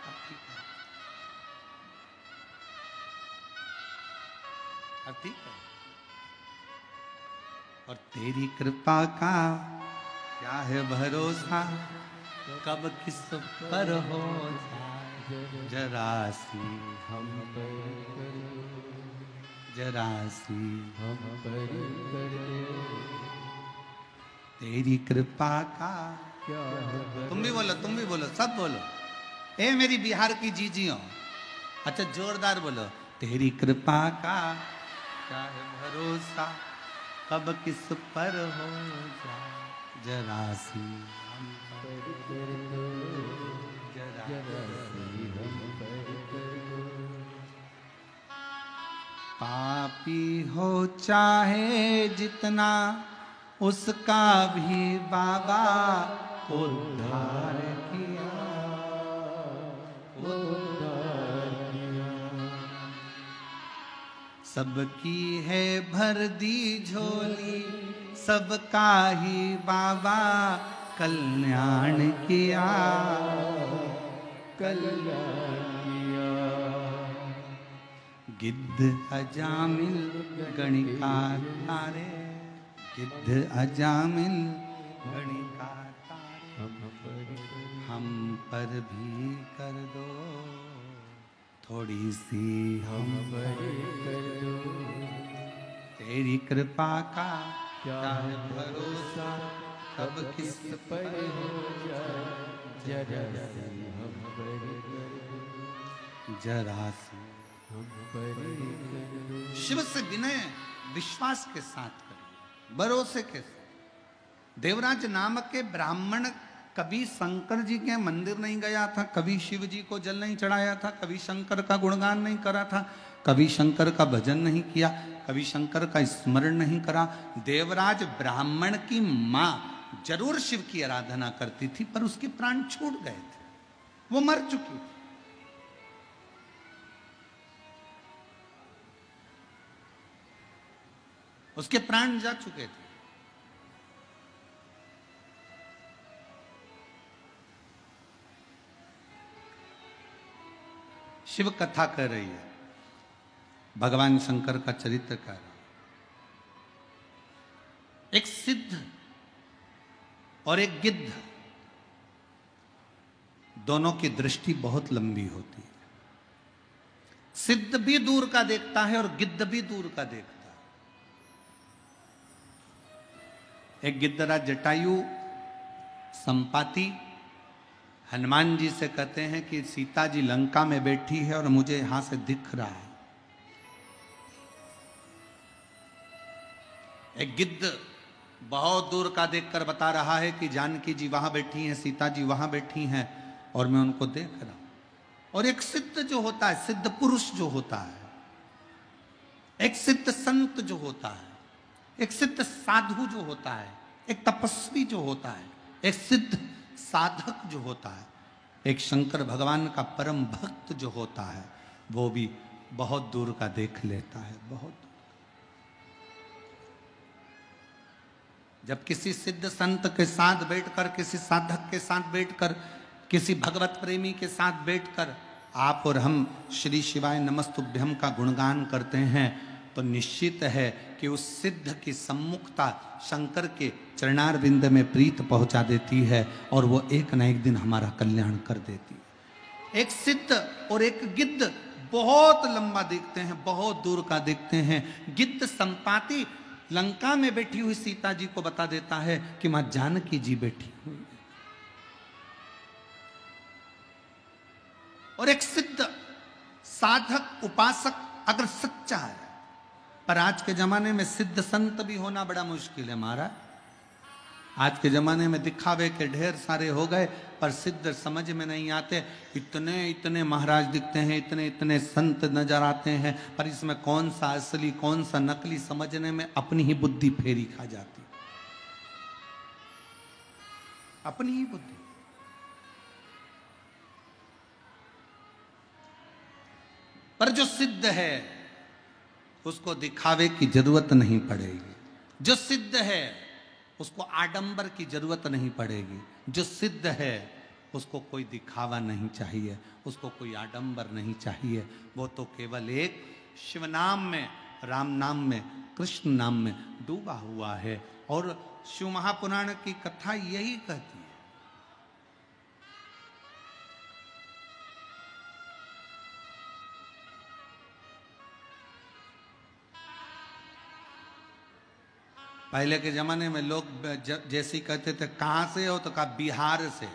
[SPEAKER 1] अब ठीक है, अब ठीक है। और तेरी कृपा का क्या है भरोसा, कब किस पर हो जरा सी
[SPEAKER 2] हम पर करो,
[SPEAKER 1] जरा सी
[SPEAKER 2] हम पर करो,
[SPEAKER 1] तेरी कृपा का
[SPEAKER 2] क्या है
[SPEAKER 1] तुम भी बोलो, तुम भी बोलो, सब बोलो। ए मेरी बिहार की जीजियों, अच्छा जोरदार बोलो। तेरी कृपा का क्या है भरोसा, कब किस पर हो जरा सी हम
[SPEAKER 2] पर करो,
[SPEAKER 1] जरा
[SPEAKER 2] जरा सी हम पर करो।
[SPEAKER 1] पापी हो चाहे जितना, उसका भी बाबा उद्धार किया,
[SPEAKER 2] उद्धार किया,
[SPEAKER 1] सबकी है भर दी झोली, सबका ही बाबा कल्याण किया,
[SPEAKER 2] कल्याण किया।
[SPEAKER 1] गिद्ध अजामिल गणिका तारे, गिद्ध अजामिल गणिका तारे, हम पर भी कर दो थोड़ी सी हम
[SPEAKER 2] पर कर दो,
[SPEAKER 1] तेरी कृपा का
[SPEAKER 2] क्या
[SPEAKER 1] है भरोसा, कब किस
[SPEAKER 2] पर हो जाए जरा सी हम पर कर दो,
[SPEAKER 1] जरा सी।
[SPEAKER 2] हम पर कर दो।
[SPEAKER 1] शिव से विनय विश्वास के साथ करिए, भरोसे के साथ। देवराज नामक के ब्राह्मण कभी शंकर जी के मंदिर नहीं गया था, कभी शिव जी को जल नहीं चढ़ाया था, कभी शंकर का गुणगान नहीं करा था, कभी शंकर का भजन नहीं किया, कभी शंकर का स्मरण नहीं करा। देवराज ब्राह्मण की मां जरूर शिव की आराधना करती थी, पर उसके प्राण छूट गए थे, वो मर चुकी थी। उसके प्राण जा चुके थे। शिव कथा कर रही है, भगवान शंकर का चरित्र कर रहा। एक सिद्ध और एक गिद्ध, दोनों की दृष्टि बहुत लंबी होती है। सिद्ध भी दूर का देखता है और गिद्ध भी दूर का देखता है। एक गिद्धराज जटायु संपाति हनुमान जी से कहते हैं कि सीता जी लंका में बैठी है और मुझे यहां से दिख रहा है। एक गिद्ध बहुत दूर का देखकर बता रहा है कि जानकी जी वहां बैठी हैं, सीता जी वहां बैठी हैं और मैं उनको देख रहा हूं। और एक सिद्ध जो होता है, सिद्ध पुरुष जो होता है, एक सिद्ध संत जो होता है, एक सिद्ध साधु जो होता है, एक तपस्वी जो होता है, एक सिद्ध साधक जो होता है, एक शंकर भगवान का परम भक्त जो होता है, वो भी बहुत दूर का देख लेता है, बहुत दूर। जब किसी सिद्ध संत के साथ बैठकर, किसी साधक के साथ बैठकर, किसी भगवत प्रेमी के साथ बैठकर आप और हम श्री शिवाय नमस्तुभ्यम का गुणगान करते हैं तो निश्चित है कि उस सिद्ध की सम्मुखता शंकर के चरणारविंद में प्रीत पहुंचा देती है और वो एक न एक दिन हमारा कल्याण कर देती है। एक सिद्ध और एक गिद्ध बहुत लंबा दिखते हैं, बहुत दूर का दिखते हैं। गिद्ध संपाति लंका में बैठी हुई सीता जी को बता देता है कि मां जानकी जी बैठी हुई है। और एक सिद्ध साधक उपासक अगर सच्चा है, पर आज के जमाने में सिद्ध संत भी होना बड़ा मुश्किल है महाराज। आज के जमाने में दिखावे के ढेर सारे हो गए, पर सिद्ध समझ में नहीं आते। इतने इतने महाराज दिखते हैं, इतने इतने संत नजर आते हैं, पर इसमें कौन सा असली कौन सा नकली समझने में अपनी ही बुद्धि फेरी खा जाती, अपनी ही बुद्धि। पर जो सिद्ध है उसको दिखावे की जरूरत नहीं पड़ेगी। जो सिद्ध है उसको आडंबर की जरूरत नहीं पड़ेगी। जो सिद्ध है उसको कोई दिखावा नहीं चाहिए, उसको कोई आडंबर नहीं चाहिए। वो तो केवल एक शिव नाम में, राम नाम में, कृष्ण नाम में डूबा हुआ है। और शिव महापुराण की कथा यही कहती है। पहले के जमाने में लोग जैसे कहते थे कहां से हो, तो कहा बिहार से।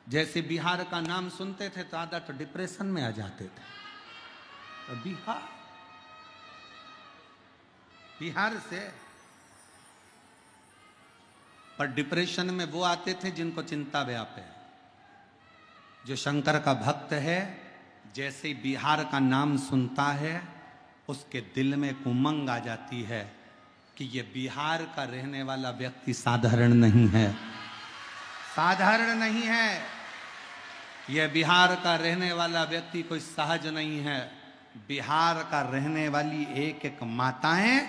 [SPEAKER 1] जैसे बिहार का नाम सुनते थे तो आधा तो डिप्रेशन में आ जाते थे। तो बिहार से। पर डिप्रेशन में वो आते थे जिनको चिंता व्याप है। जो शंकर का भक्त है, जैसे बिहार का नाम सुनता है उसके दिल में एक उमंग आ जाती है कि ये बिहार का रहने वाला व्यक्ति साधारण नहीं है, साधारण नहीं है। यह बिहार का रहने वाला व्यक्ति कोई सहज नहीं है। बिहार का रहने वाली एक एक माताएं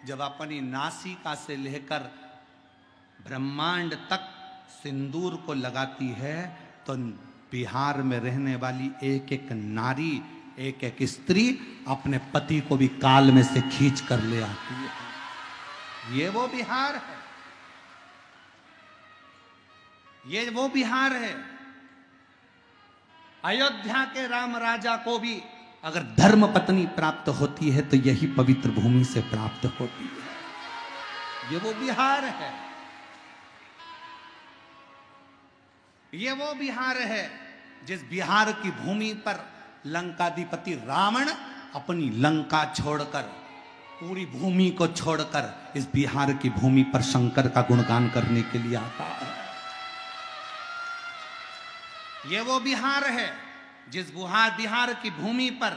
[SPEAKER 1] जब अपनी नासिका से लेकर ब्रह्मांड तक सिंदूर को लगाती है तो बिहार में रहने वाली एक एक नारी, एक एक स्त्री अपने पति को भी काल में से खींच कर ले आती है। ये वो बिहार है, ये वो बिहार है। अयोध्या के राम राजा को भी अगर धर्म पत्नी प्राप्त होती है तो यही पवित्र भूमि से प्राप्त होती है। ये वो बिहार है, ये वो बिहार है जिस बिहार की भूमि पर लंकाधिपति रावण अपनी लंका छोड़कर, पूरी भूमि को छोड़कर इस बिहार की भूमि पर शंकर का गुणगान करने के लिए आता है। ये वो बिहार है जिस बिहार की भूमि पर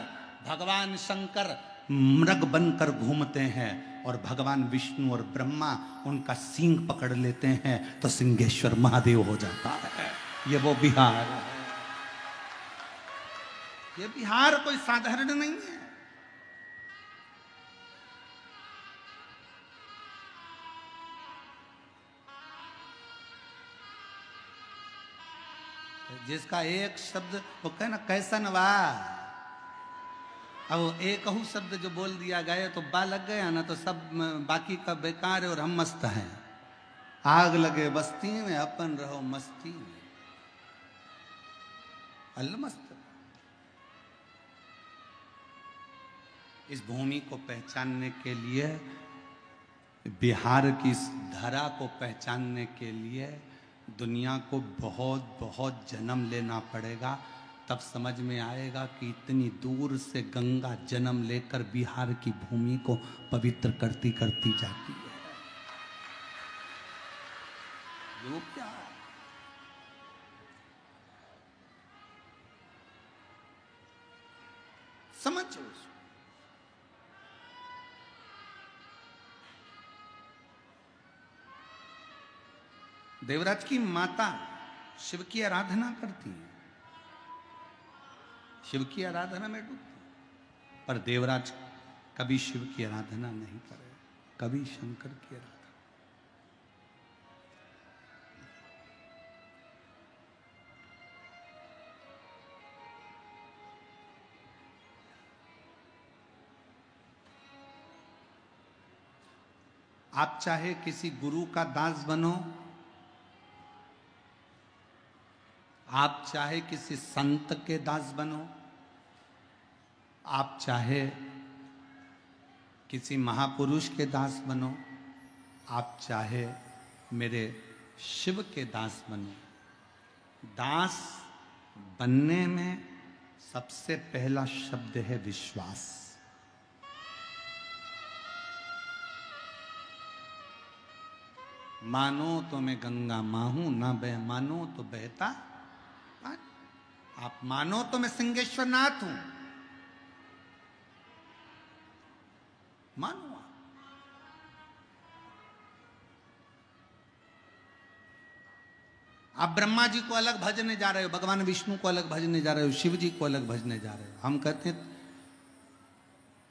[SPEAKER 1] भगवान शंकर मृग बनकर घूमते हैं और भगवान विष्णु और ब्रह्मा उनका सींग पकड़ लेते हैं तो सिंहेश्वर महादेव हो जाता है। ये वो बिहार है। ये बिहार कोई साधारण नहीं है। जिसका एक शब्द वो कहे ना कैसन वाह, अब एक शब्द जो बोल दिया गया तो बा लग गया ना, तो सब बाकी का बेकार है और हम मस्त हैं। आग लगे बस्ती में अपन रहो मस्ती में, अलमस्त। इस भूमि को पहचानने के लिए, बिहार की इस धरा को पहचानने के लिए दुनिया को बहुत बहुत जन्म लेना पड़ेगा। तब समझ में आएगा कि इतनी दूर से गंगा जन्म लेकर बिहार की भूमि को पवित्र करती करती जाती है। वो क्या है? समझो उसको। देवराज की माता शिव की आराधना करती है, शिव की आराधना में डूबती, पर देवराज कभी शिव की आराधना नहीं करे, कभी शंकर की आराधना। आप चाहे किसी गुरु का दास बनो, आप चाहे किसी संत के दास बनो, आप चाहे किसी महापुरुष के दास बनो, आप चाहे मेरे शिव के दास बनो, दास बनने में सबसे पहला शब्द है विश्वास। मानो तो मैं गंगा मां हूं, ना बह मानो तो बहता पानी। आप मानो तो मैं सिंहेश्वर नाथ हूं, मानो आप ब्रह्मा जी को अलग भजने जा रहे हो, भगवान विष्णु को अलग भजने जा रहे हो, शिव जी को अलग भजने जा रहे हो। हम कहते हैं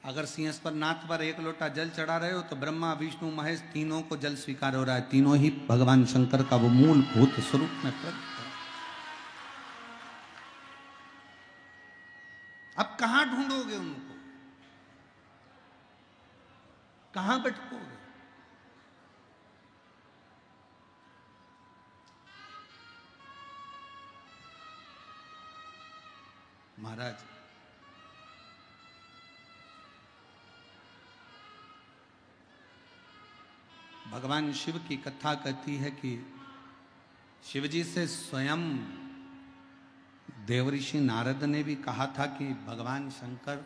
[SPEAKER 1] अगर सिंहेश्वर नाथ पर एक लोटा जल चढ़ा रहे हो तो ब्रह्मा विष्णु महेश तीनों को जल स्वीकार हो रहा है, तीनों ही भगवान शंकर का वो मूल भूत स्वरूप में प्रकट है। अब कहां ढूंढोगे उनको, कहां भटकोगे? महाराज भगवान शिव की कथा कहती है कि शिवजी से स्वयं देवऋषि नारद ने भी कहा था कि भगवान शंकर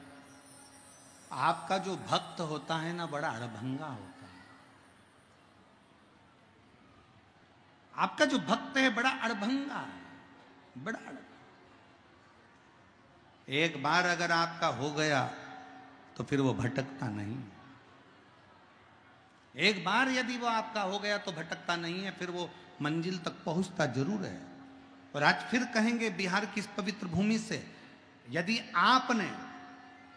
[SPEAKER 1] आपका जो भक्त होता है ना बड़ा अड़भंगा होता है, आपका जो भक्त है बड़ा अड़भंगा है, बड़ा अड़भंगा। एक बार अगर आपका हो गया तो फिर वो भटकता नहीं, एक बार यदि वो आपका हो गया तो भटकता नहीं है, फिर वो मंजिल तक पहुंचता जरूर है। और आज फिर कहेंगे बिहार की इस पवित्र भूमि से, यदि आपने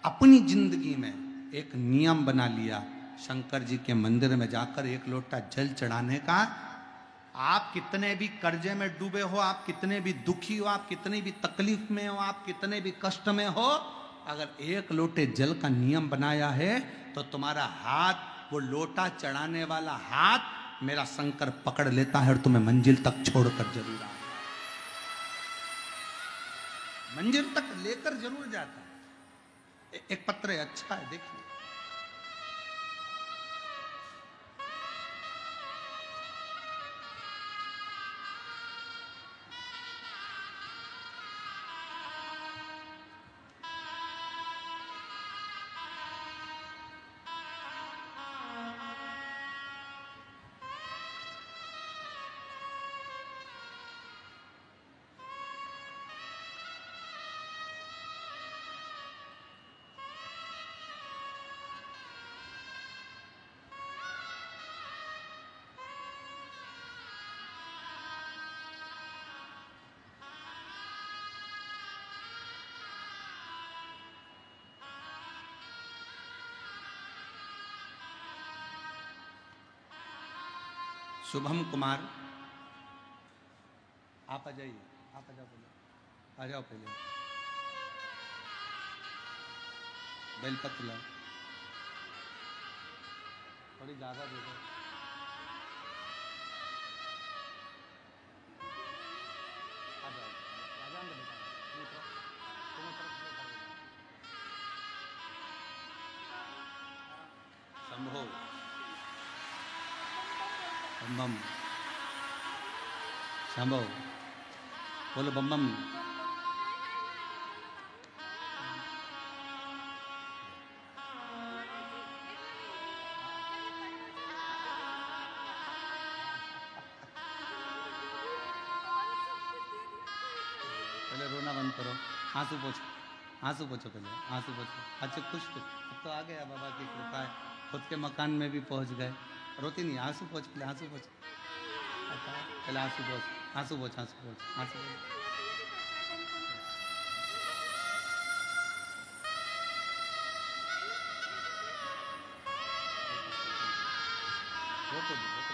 [SPEAKER 1] अपनी जिंदगी में एक नियम बना लिया शंकर जी के मंदिर में जाकर एक लोटा जल चढ़ाने का, आप कितने भी कर्जे में डूबे हो, आप कितने भी दुखी हो, आप कितनी भी तकलीफ में हो, आप कितने भी कष्ट में हो, अगर एक लोटे जल का नियम बनाया है तो तुम्हारा हाथ, वो लोटा चढ़ाने वाला हाथ मेरा शंकर पकड़ लेता है और तुम्हें मंजिल तक छोड़कर जरूर आता है, मंजिल तक लेकर जरूर जाता है। एक पत्र है, अच्छा है, देखिए। शुभम कुमार, आप आ जाइए, आप आ जाओ पहले, आ जाओ पहले, बेलपत्र लाओ, थोड़ी ज्यादा दे दो। आ जाओ, आ जाओ बेटा, तुम्हें तरफ शंभो बम बम, शंभो बोलो बम बम। पहले रोना बंद करो, आंसू पोछो, आंसू पोछो पहले, आंसू पोछो। अच्छा कुछ अब तो आ गया, बाबा की कृपा है, खुद के मकान में भी पहुंच गए। रोती नहीं, आंसू पोछ पहले, आंसू पोछ पहले, आंसू पोछ, आंसू पोछ, आंसू पोछ, आंसू पोछ। तो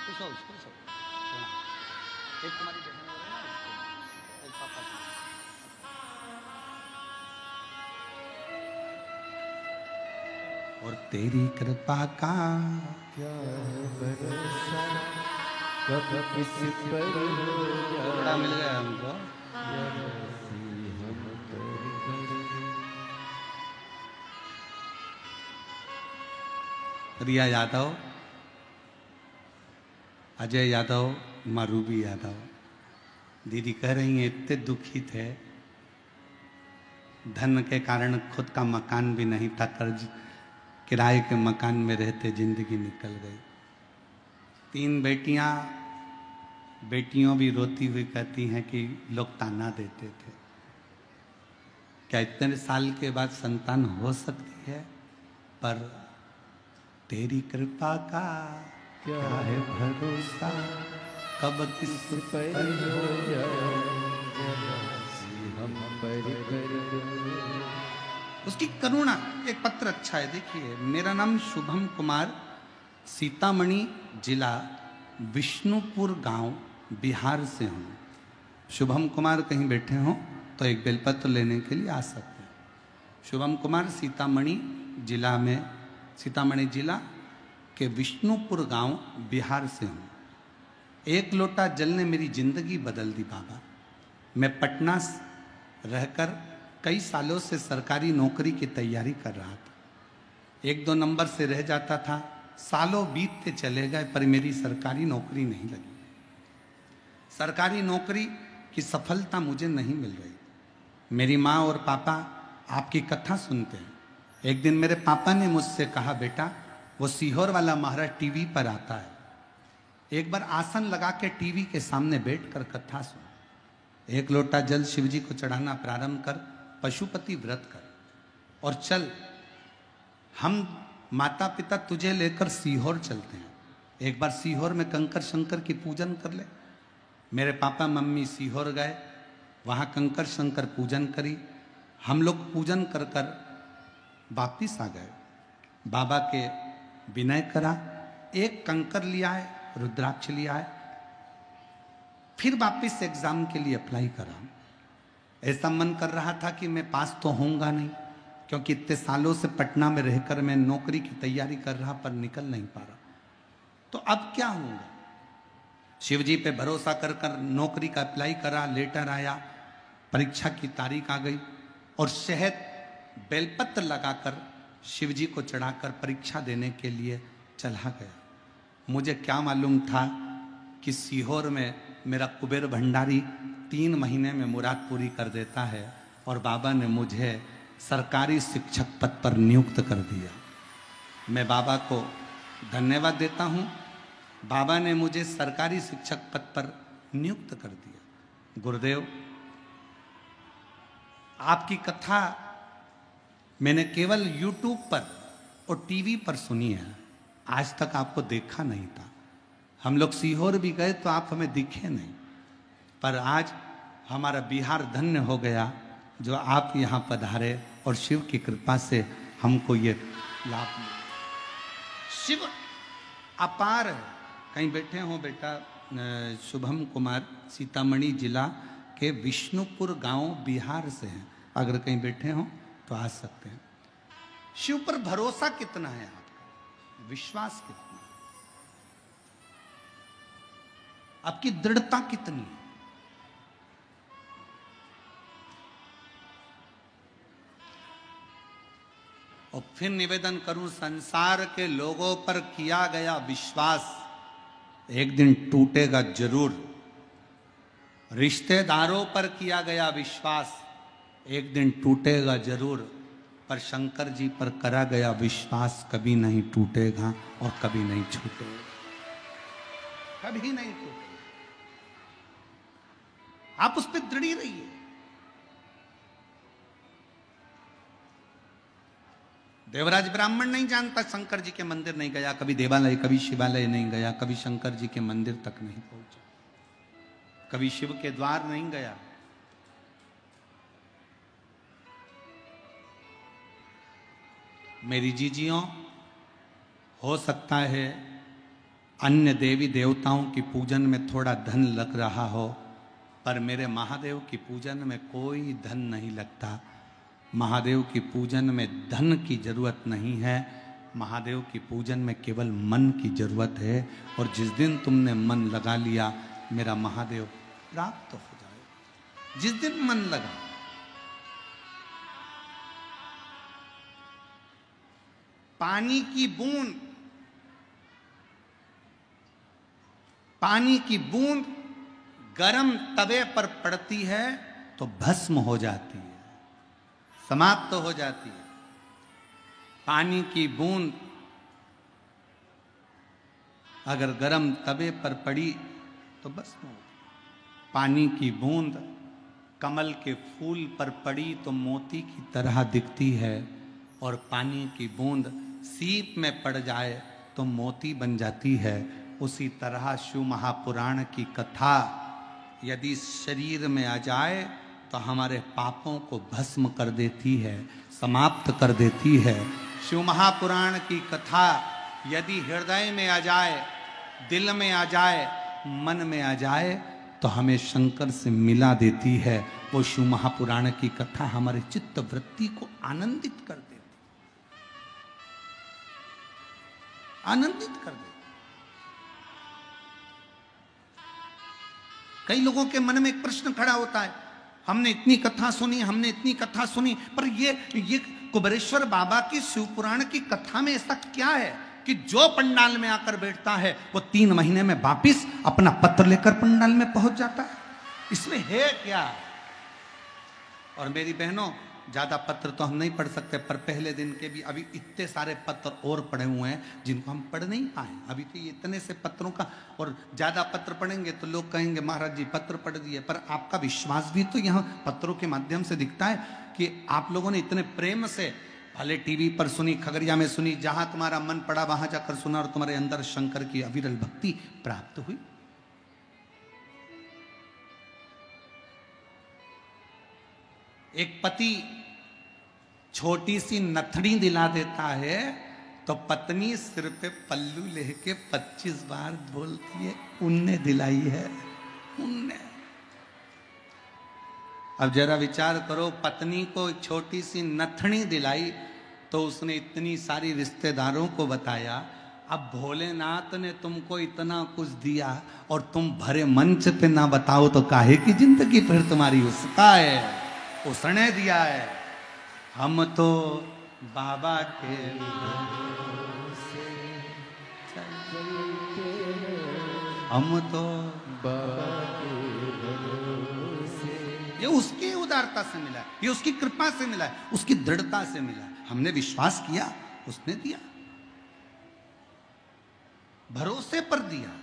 [SPEAKER 1] खुश हो, खुश हो। एक तुम्हारी देखने वाला है ना, एक पापा की। और तेरी कृपा का
[SPEAKER 2] क्या है भरोसा, कब किस पर हो
[SPEAKER 1] टुकड़ा मिल गया हमको।
[SPEAKER 2] जाए हम कर।
[SPEAKER 1] रिया यादव, अजय यादव, माँ रूबी यादव दीदी कह रही हैं इतने दुखी थे, धन के कारण खुद का मकान भी नहीं था, कर्ज किराए के मकान में रहते जिंदगी निकल गई। 3 बेटियां, बेटियों भी रोती हुई कहती हैं कि लोग ताना देते थे। क्या इतने साल के बाद संतान हो सकती है? पर तेरी कृपा का
[SPEAKER 2] क्या
[SPEAKER 1] है भरोसा, कब किस
[SPEAKER 2] पर हो जाए हम पर कर।
[SPEAKER 1] उसकी करुणा। एक पत्र अच्छा है, देखिए। मेरा नाम शुभम कुमार, सीतामढ़ी जिला विष्णुपुर गांव बिहार से हूँ। शुभम कुमार कहीं बैठे हों तो एक बेलपत्र लेने के लिए आ सकते हैं। शुभम कुमार सीतामढ़ी जिला के विष्णुपुर गांव बिहार से हूँ। एक लोटा जल ने मेरी जिंदगी बदल दी बाबा। मैं पटना रहकर कई सालों से सरकारी नौकरी की तैयारी कर रहा था। 1-2 नंबर से रह जाता था, सालों बीतते चले गए पर मेरी सरकारी नौकरी नहीं लगी। सरकारी नौकरी की सफलता मुझे नहीं मिल रही। मेरी माँ और पापा आपकी कथा सुनते हैं। एक दिन मेरे पापा ने मुझसे कहा, बेटा वो सीहोर वाला महाराज टीवी पर आता है, एक बार आसन लगा के टीवी के सामने बैठकर कथा सुन। 1 लोटा जल शिव जी को चढ़ाना प्रारंभ कर, पशुपति व्रत कर और चल, हम माता पिता तुझे लेकर सीहोर चलते हैं। एक बार सीहोर में कंकर शंकर की पूजन कर ले। मेरे पापा मम्मी सीहोर गए, वहाँ कंकर शंकर पूजन करी। हम लोग पूजन कर कर वापिस आ गए। बाबा के विनय करा, एक कंकर लिया है, रुद्राक्ष लिया है, फिर वापिस एग्जाम के लिए अप्लाई करा। ऐसा मन कर रहा था कि मैं पास तो होऊंगा नहीं, क्योंकि इतने सालों से पटना में रहकर मैं नौकरी की तैयारी कर रहा पर निकल नहीं पा रहा। तो अब क्या होगा? शिव जी पे भरोसा कर कर नौकरी का अप्लाई करा, लेटर आया, परीक्षा की तारीख आ गई और शहद बेलपत्र लगाकर शिव जी को चढ़ाकर परीक्षा देने के लिए चला गया। मुझे क्या मालूम था कि सीहोर में मेरा कुबेर भंडारी 3 महीने में मुराद पूरी कर देता है और बाबा ने मुझे सरकारी शिक्षक पद पर नियुक्त कर दिया। मैं बाबा को धन्यवाद देता हूँ। बाबा ने मुझे सरकारी शिक्षक पद पर नियुक्त कर दिया। गुरुदेव, आपकी कथा मैंने केवल YouTube पर और टीवी पर सुनी है, आज तक आपको देखा नहीं था। हम लोग सीहोर भी गए तो आप हमें दिखे नहीं, पर आज हमारा बिहार धन्य हो गया जो आप यहाँ पधारे और शिव की कृपा से हमको ये लाभ मिला। शिव अपार है। कहीं बैठे हो बेटा, शुभम कुमार सीतामढ़ी जिला के विष्णुपुर गांव बिहार से हैं। अगर कहीं बैठे हो तो आ सकते हैं। शिव पर भरोसा कितना है आपका, विश्वास कितना है, आपकी दृढ़ता कितनी है? और फिर निवेदन करूं, संसार के लोगों पर किया गया विश्वास एक दिन टूटेगा जरूर। रिश्तेदारों पर किया गया विश्वास एक दिन टूटेगा जरूर, पर शंकर जी पर करा गया विश्वास कभी नहीं टूटेगा और कभी नहीं छूटेगा, कभी नहीं टूटेगा। आप उस पर दृढ़ी रहिए। देवराज ब्राह्मण नहीं जानता, शंकर जी के मंदिर नहीं गया, कभी देवालय, कभी शिवालय नहीं गया, कभी शंकर जी के मंदिर तक नहीं पहुंचा, कभी शिव के द्वार नहीं गया। मेरी जीजियों, हो सकता है अन्य देवी देवताओं की पूजन में थोड़ा धन लग रहा हो, पर मेरे महादेव की पूजन में कोई धन नहीं लगता। महादेव की पूजन में धन की जरूरत नहीं है, महादेव की पूजन में केवल मन की जरूरत है, और जिस दिन तुमने मन लगा लिया मेरा महादेव प्राप्त हो जाए। जिस दिन मन लगा, पानी की बूंद, पानी की बूंद गरम तवे पर पड़ती है तो भस्म हो जाती है, समाप्त हो जाती है। पानी की बूंद अगर गरम तवे पर पड़ी तो भस्म हो गई। पानी की बूंद कमल के फूल पर पड़ी तो मोती की तरह दिखती है, और पानी की बूंद सीप में पड़ जाए तो मोती बन जाती है। उसी तरह शिव महापुराण की कथा यदि शरीर में आ जाए तो हमारे पापों को भस्म कर देती है, समाप्त कर देती है। शिव महापुराण की कथा यदि हृदय में आ जाए, दिल में आ जाए, मन में आ जाए तो हमें शंकर से मिला देती है। वो शिव महापुराण की कथा हमारे चित्त वृत्ति को आनंदित कर देती, आनंदित कर देती। कई लोगों के मन में एक प्रश्न खड़ा होता है, हमने इतनी कथा सुनी, हमने इतनी कथा सुनी, पर ये कुबेरेश्वर बाबा की शिवपुराण की कथा में ऐसा क्या है कि जो पंडाल में आकर बैठता है वो 3 महीने में वापिस अपना पत्र लेकर पंडाल में पहुंच जाता है? इसमें है क्या? और मेरी बहनों, ज्यादा पत्र तो हम नहीं पढ़ सकते, पर पहले दिन के भी अभी इतने सारे पत्र और पढ़े हुए हैं जिनको हम पढ़ नहीं पाए। अभी तो ये इतने से पत्रों का, और ज्यादा पत्र पढ़ेंगे तो लोग कहेंगे महाराज जी पत्र पढ़ दिए, पर आपका विश्वास भी तो यहाँ पत्रों के माध्यम से दिखता है कि आप लोगों ने इतने प्रेम से, भले टीवी पर सुनी, खगड़िया में सुनी, जहां तुम्हारा मन पड़ा वहां जाकर सुना, और तुम्हारे अंदर शंकर की अविरल भक्ति प्राप्त हुई। एक पति छोटी सी नथनी दिला देता है तो पत्नी सिर पे पल्लू लेके 25 बार बोलती है उनने दिलाई है, उनने। अब जरा विचार करो, पत्नी को छोटी सी नथनी दिलाई तो उसने इतनी सारी रिश्तेदारों को बताया। अब भोलेनाथ ने तुमको इतना कुछ दिया और तुम भरे मंच पे ना बताओ तो काहे की जिंदगी फिर तुम्हारी? उसका है, उसने दिया है। हम तो बाबा के हम तो बाबा के, ये उसकी उदारता से मिला है, ये उसकी कृपा से मिला है, उसकी दृढ़ता से मिला है। हमने विश्वास किया, उसने दिया, भरोसे पर दिया।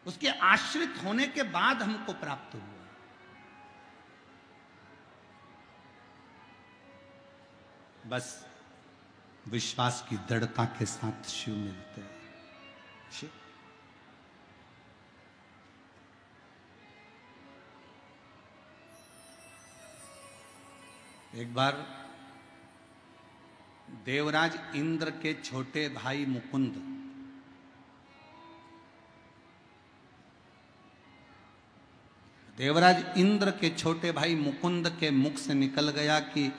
[SPEAKER 1] उसके आश्रित होने के बाद हमको प्राप्त हुआ। बस विश्वास की दृढ़ता के साथ शिव मिलते हैं। शिव एक बार देवराज इंद्र के छोटे भाई मुकुंद, देवराज इंद्र के छोटे भाई मुकुंद के मुख से निकल गया कि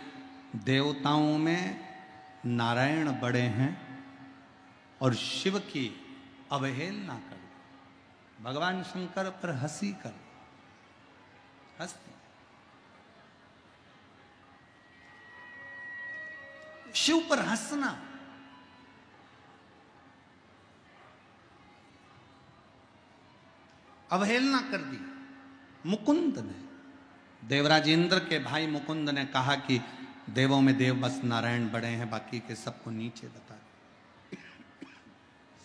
[SPEAKER 1] देवताओं में नारायण बड़े हैं और शिव की अवहेलना कर। भगवान शंकर पर हंसी कर, हंसते। शिव पर हंसना, अवहेलना कर दी मुकुंद ने। देवराज इंद्र के भाई मुकुंद ने कहा कि देवों में देव बस नारायण बड़े हैं, बाकी के सबको नीचे बता दे,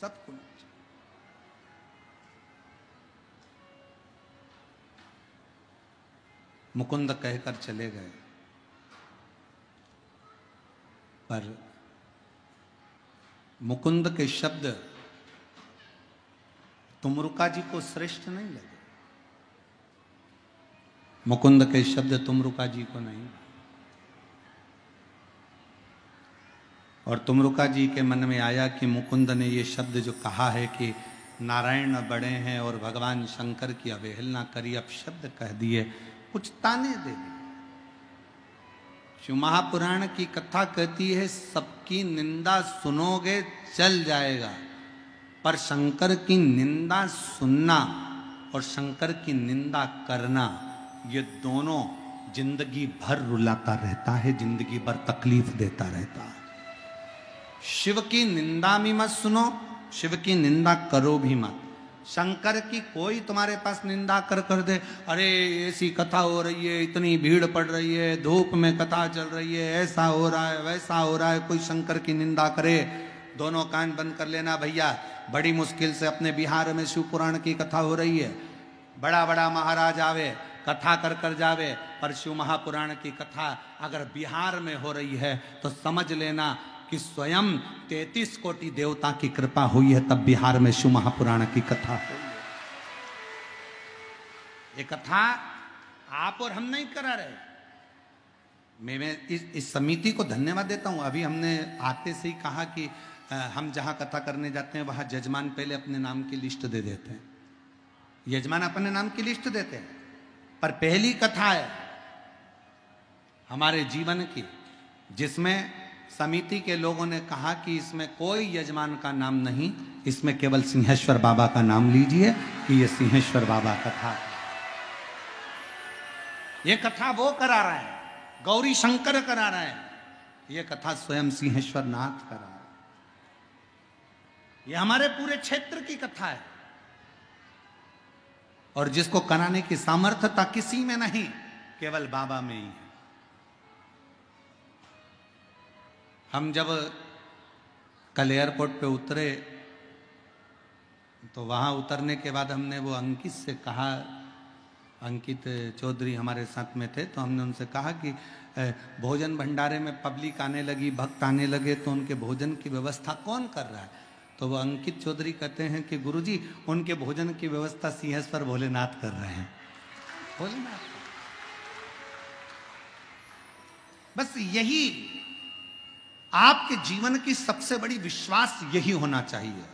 [SPEAKER 1] सबको नीचे। मुकुंद कहकर चले गए, पर मुकुंद के शब्द तुमरुका जी को श्रेष्ठ नहीं लगे। मुकुंद के शब्द तुमरुका जी को नहीं, और तुमरुका जी के मन में आया कि मुकुंद ने ये शब्द जो कहा है कि नारायण बड़े हैं और भगवान शंकर की अवहेलना करी, अपशब्द कह दिए, कुछ ताने दे दिए। शिव महापुराण की कथा कहती है सबकी निंदा सुनोगे चल जाएगा, पर शंकर की निंदा सुनना और शंकर की निंदा करना ये दोनों जिंदगी भर रुलाता रहता है, जिंदगी भर तकलीफ देता रहता है। शिव की निंदा भी मत सुनो, शिव की निंदा करो भी मत। शंकर की कोई तुम्हारे पास निंदा कर दे, अरे ऐसी कथा हो रही है, इतनी भीड़ पड़ रही है, धूप में कथा चल रही है, ऐसा हो रहा है, वैसा हो रहा है, कोई शंकर की निंदा करे, दोनों कान बंद कर लेना भैया। बड़ी मुश्किल से अपने बिहार में शिव पुराण की कथा हो रही है, बड़ा बड़ा महाराज आवे कथा कर जावे, पर शिव महापुराण की कथा अगर बिहार में हो रही है तो समझ लेना कि स्वयं 33 कोटि देवता की कृपा हुई है, तब बिहार में शिव महापुराण की कथा हुई है। ये कथा आप और हम नहीं करा रहे। मैं इस समिति को धन्यवाद देता हूं। अभी हमने आते से ही कहा कि हम जहां कथा करने जाते हैं वहां जजमान पहले अपने नाम की लिस्ट दे देते हैं। यजमान अपने नाम की लिस्ट देते हैं, पर पहली कथा है हमारे जीवन की जिसमें समिति के लोगों ने कहा कि इसमें कोई यजमान का नाम नहीं, इसमें केवल सिंहेश्वर बाबा का नाम लीजिए कि ये सिंहेश्वर बाबा कथा है। ये कथा वो करा रहा है, गौरी शंकर करा रहा है, ये कथा स्वयं सिंहेश्वर नाथ करा रहा है। ये हमारे पूरे क्षेत्र की कथा है और जिसको कराने की सामर्थ्यता किसी में नहीं, केवल बाबा में ही है। हम जब कल एयरपोर्ट पे उतरे तो वहां उतरने के बाद हमने वो अंकित से कहा, अंकित चौधरी हमारे साथ में थे, तो हमने उनसे कहा कि भोजन भंडारे में पब्लिक आने लगी, भक्त आने लगे, तो उनके भोजन की व्यवस्था कौन कर रहा है? तो वो अंकित चौधरी कहते हैं कि गुरुजी उनके भोजन की व्यवस्था सिंहेश्वर भोलेनाथ कर रहे हैं। भोलेनाथ, बस यही आपके जीवन की सबसे बड़ी विश्वास यही होना चाहिए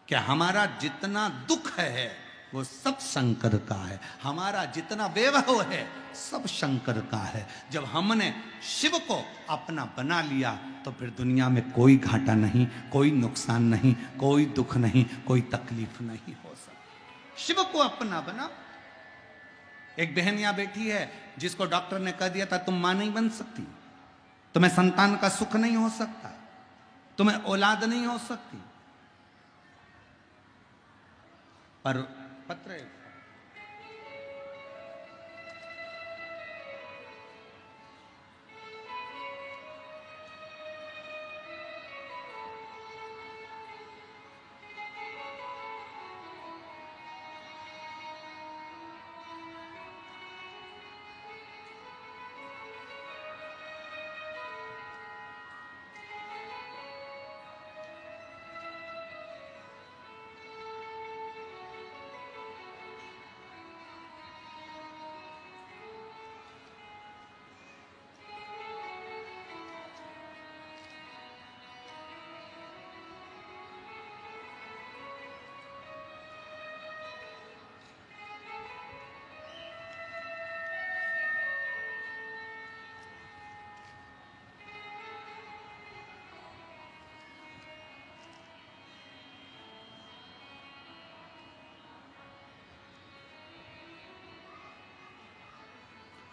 [SPEAKER 1] कि हमारा जितना दुख है वो सब शंकर का है, हमारा जितना वैभव है सब शंकर का है। जब हमने शिव को अपना बना लिया तो फिर दुनिया में कोई घाटा नहीं, कोई नुकसान नहीं, कोई दुख नहीं, कोई तकलीफ नहीं हो सकती। शिव को अपना बना। एक बहन यहां बैठी है जिसको डॉक्टर ने कह दिया था तुम मां नहीं बन सकती, तुम्हें संतान का सुख नहीं हो सकता, तुम्हें औलाद नहीं हो सकती, पर पत्र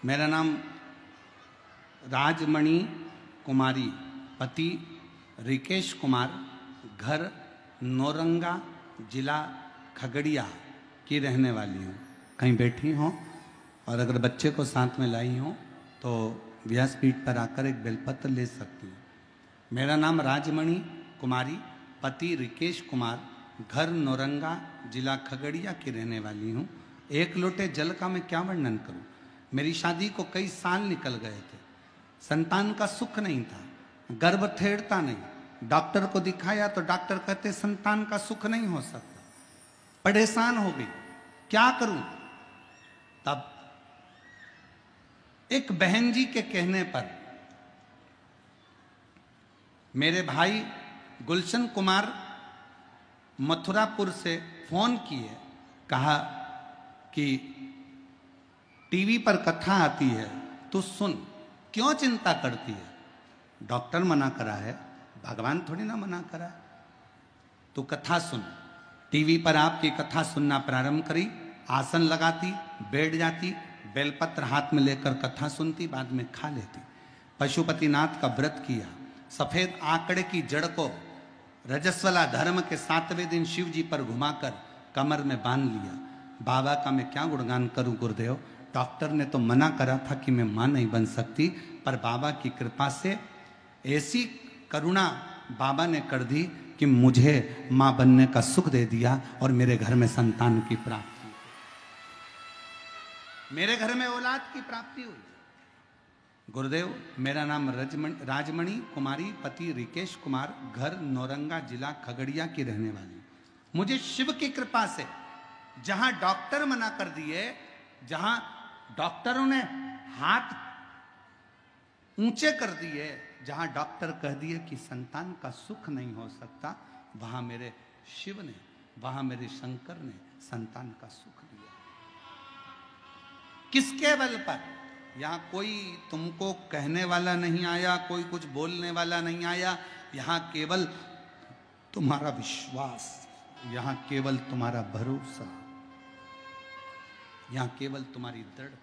[SPEAKER 1] मेरा नाम राजमणि कुमारी, पति रिकेश कुमार, घर नौरंगा, जिला खगड़िया की रहने वाली हूँ। कहीं बैठी हो और अगर बच्चे को साथ में लाई हो तो व्यासपीठ पर आकर एक बेलपत्र ले सकती हूँ। मेरा नाम राजमणि कुमारी, पति रिकेश कुमार, घर नौरंगा, जिला खगड़िया की रहने वाली हूँ। एक लोटे जल का मैं क्या वर्णन करूँ। मेरी शादी को कई साल निकल गए थे, संतान का सुख नहीं था, गर्भ ठेरता नहीं, डॉक्टर को दिखाया तो डॉक्टर कहते संतान का सुख नहीं हो सकता। परेशान हो गई, क्या करूं। तब एक बहन जी के कहने पर मेरे भाई गुलशन कुमार मथुरापुर से फोन किए, कहा कि टीवी पर कथा आती है तो सुन, क्यों चिंता करती है? डॉक्टर मना करा है, भगवान थोड़ी ना मना करा है। तो कथा सुन। टीवी पर आपकी कथा सुनना प्रारंभ करी, आसन लगाती, बैठ जाती, बेलपत्र हाथ में लेकर कथा सुनती, बाद में खा लेती। पशुपतिनाथ का व्रत किया, सफेद आंकड़े की जड़ को रजस्वला धर्म के 7वें दिन शिव जी पर घुमाकर कमर में बांध लिया। बाबा का मैं क्या गुणगान करूं गुरुदेव, डॉक्टर ने तो मना करा था कि मैं मां नहीं बन सकती, पर बाबा की कृपा से ऐसी करुणा बाबा ने कर दी कि मुझे मां बनने का सुख दे दिया और मेरे घर में संतान की प्राप्ति, मेरे घर में औलाद की प्राप्ति हुई। गुरुदेव, मेरा नाम राजमणि कुमारी, पति रिकेश कुमार, घर नौरंगा, जिला खगड़िया की रहने वाली। मुझे शिव की कृपा से जहां डॉक्टर मना कर दिए, जहां डॉक्टरों ने हाथ ऊंचे कर दिए, जहां डॉक्टर कह दिए कि संतान का सुख नहीं हो सकता, वहां मेरे शिव ने, वहां मेरे शंकर ने संतान का सुख दिया। किसके बल पर? यहां कोई तुमको कहने वाला नहीं आया, कोई कुछ बोलने वाला नहीं आया। यहां केवल तुम्हारा विश्वास, यहां केवल तुम्हारा भरोसा, यहां केवल तुम्हारी दृढ़ता।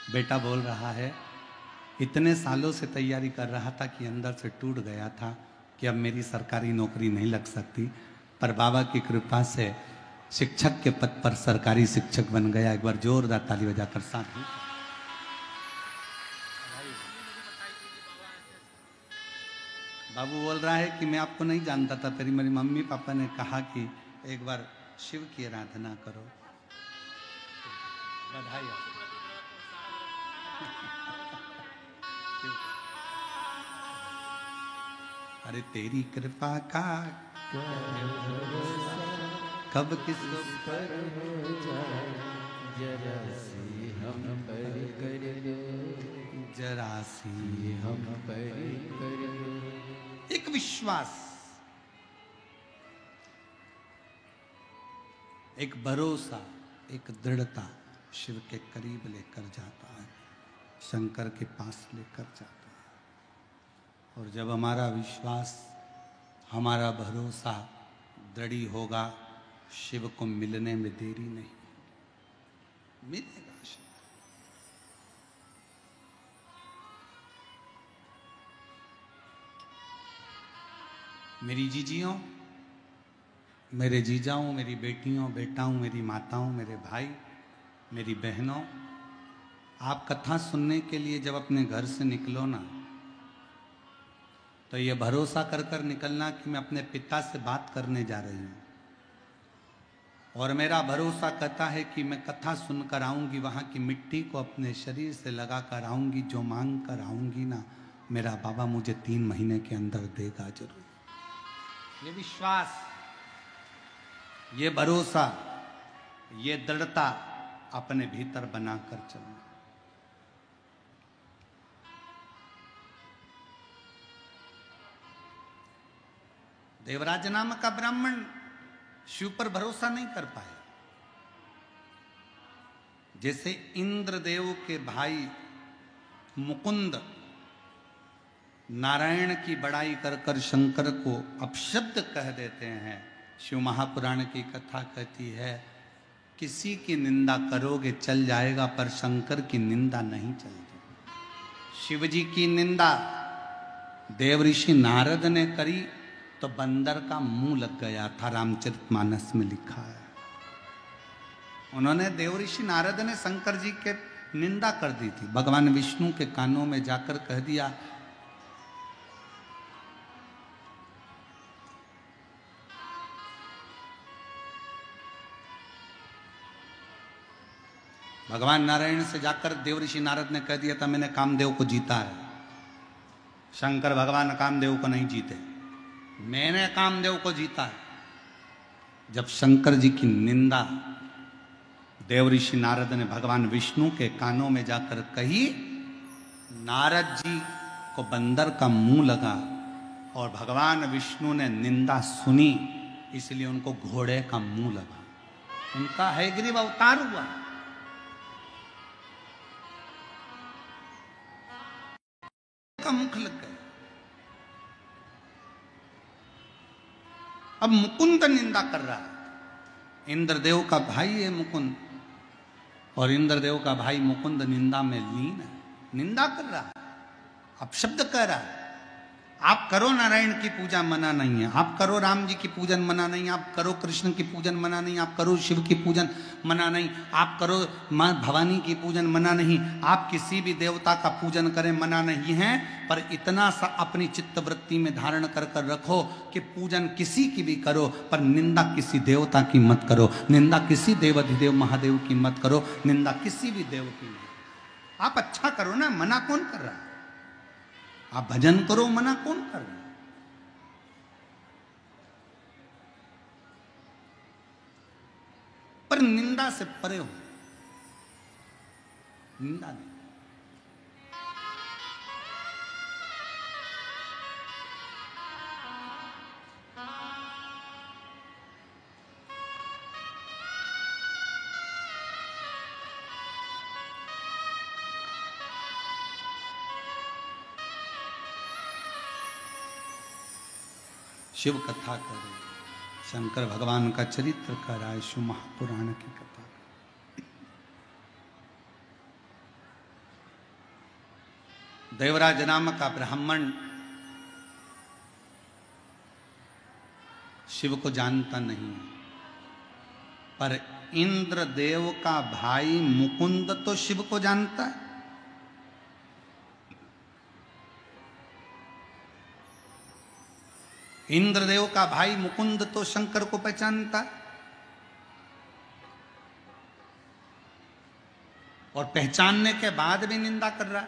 [SPEAKER 1] बेटा बोल रहा है, इतने सालों से तैयारी कर रहा था कि अंदर से टूट गया था कि अब मेरी सरकारी नौकरी नहीं लग सकती, पर बाबा की कृपा से शिक्षक के पद पर सरकारी शिक्षक बन गया। एक बार जोरदार ताली बजाकर साथ ही। बाबू बोल रहा है कि मैं आपको नहीं जानता था, फिर मेरी मम्मी पापा ने कहा कि एक बार शिव की आराधना करो। बधाई। अरे तेरी कृपा का कब किस
[SPEAKER 2] पर हो जाए, जरा सी हम पर कर दो,
[SPEAKER 1] जरा सी
[SPEAKER 2] हम पर कर दो।
[SPEAKER 1] एक विश्वास, एक भरोसा, एक दृढ़ता शिव के करीब लेकर जाता है, शंकर के पास लेकर जाता है। और जब हमारा विश्वास, हमारा भरोसा दृढ़ होगा, शिव को मिलने में देरी नहीं, मिलेगा शिव। मेरी जीजियों, मेरे जीजाओं, मेरी बेटियों, बेटाओं, मेरी माताओं, मेरे भाई, मेरी बहनों, आप कथा सुनने के लिए जब अपने घर से निकलो ना, तो ये भरोसा कर कर निकलना कि मैं अपने पिता से बात करने जा रही हूं, और मेरा भरोसा कहता है कि मैं कथा सुनकर आऊंगी, वहां की मिट्टी को अपने शरीर से लगा कर आऊंगी, जो मांग कर आऊंगी ना, मेरा बाबा मुझे 3 महीने के अंदर देगा जरूर। ये विश्वास, ये भरोसा, ये दृढ़ता अपने भीतर बनाकर चलना। देवराज नाम का ब्राह्मण शिव पर भरोसा नहीं कर पाए। जैसे इंद्रदेव के भाई मुकुंद नारायण की बड़ाई कर कर शंकर को अपशब्द कह देते हैं, शिव महापुराण की कथा कहती है, किसी की निंदा करोगे चल जाएगा, पर शंकर की निंदा नहीं चलती। शिव जी की निंदा देव ऋषि नारद ने करी तो बंदर का मुंह लग गया था, रामचरितमानस में लिखा है। उन्होंने, देव ऋषि नारद ने शंकर जी के निंदा कर दी थी, भगवान विष्णु के कानों में जाकर कह दिया, भगवान नारायण से जाकर देव ऋषि नारद ने कह दिया था, मैंने कामदेव को जीता है। शंकर भगवान कामदेव को नहीं जीते, मैंने कामदेव को जीता है। जब शंकर जी की निंदा देव ऋषि नारद ने भगवान विष्णु के कानों में जाकर कही, नारद जी को बंदर का मुंह लगा और भगवान विष्णु ने निंदा सुनी, इसलिए उनको घोड़े का मुंह लगा। उनका हयग्रीव अवतार हुआ। का मुख लग गया। अब मुकुंद निंदा कर रहा है। इंद्रदेव का भाई है मुकुंद, और इंद्रदेव का भाई मुकुंद निंदा में लीन है, निंदा कर रहा है, अपशब्द कह रहा है। आप करो नारायण की पूजा, मना नहीं है। आप करो राम जी की पूजन, मना नहीं। आप करो कृष्ण की पूजन, मना नहीं। आप करो शिव की पूजन, मना नहीं। आप करो माँ भवानी की पूजन, मना नहीं। आप किसी भी देवता का पूजन करें, मना नहीं है। पर इतना सा अपनी चित्तवृत्ति में धारण कर कर रखो कि पूजन किसी की भी करो, पर निंदा किसी देवता की मत करो, निंदा किसी देवाधिदेव महादेव की मत करो, निंदा किसी भी देव की मत। आप अच्छा करो ना, मना कौन कर रहा है? आप भजन करो, मना कौन कर रहा है? पर निंदा से परे हो, निंदा नहीं। शिव कथा करे, शंकर भगवान का चरित्र कराए, शिव महापुराण की कथा। देवराज नाम का ब्राह्मण शिव को जानता नहीं, पर इंद्रदेव का भाई मुकुंद तो शिव को जानता है। इंद्रदेव का भाई मुकुंद तो शंकर को पहचानता है, और पहचानने के बाद भी निंदा कर रहा है,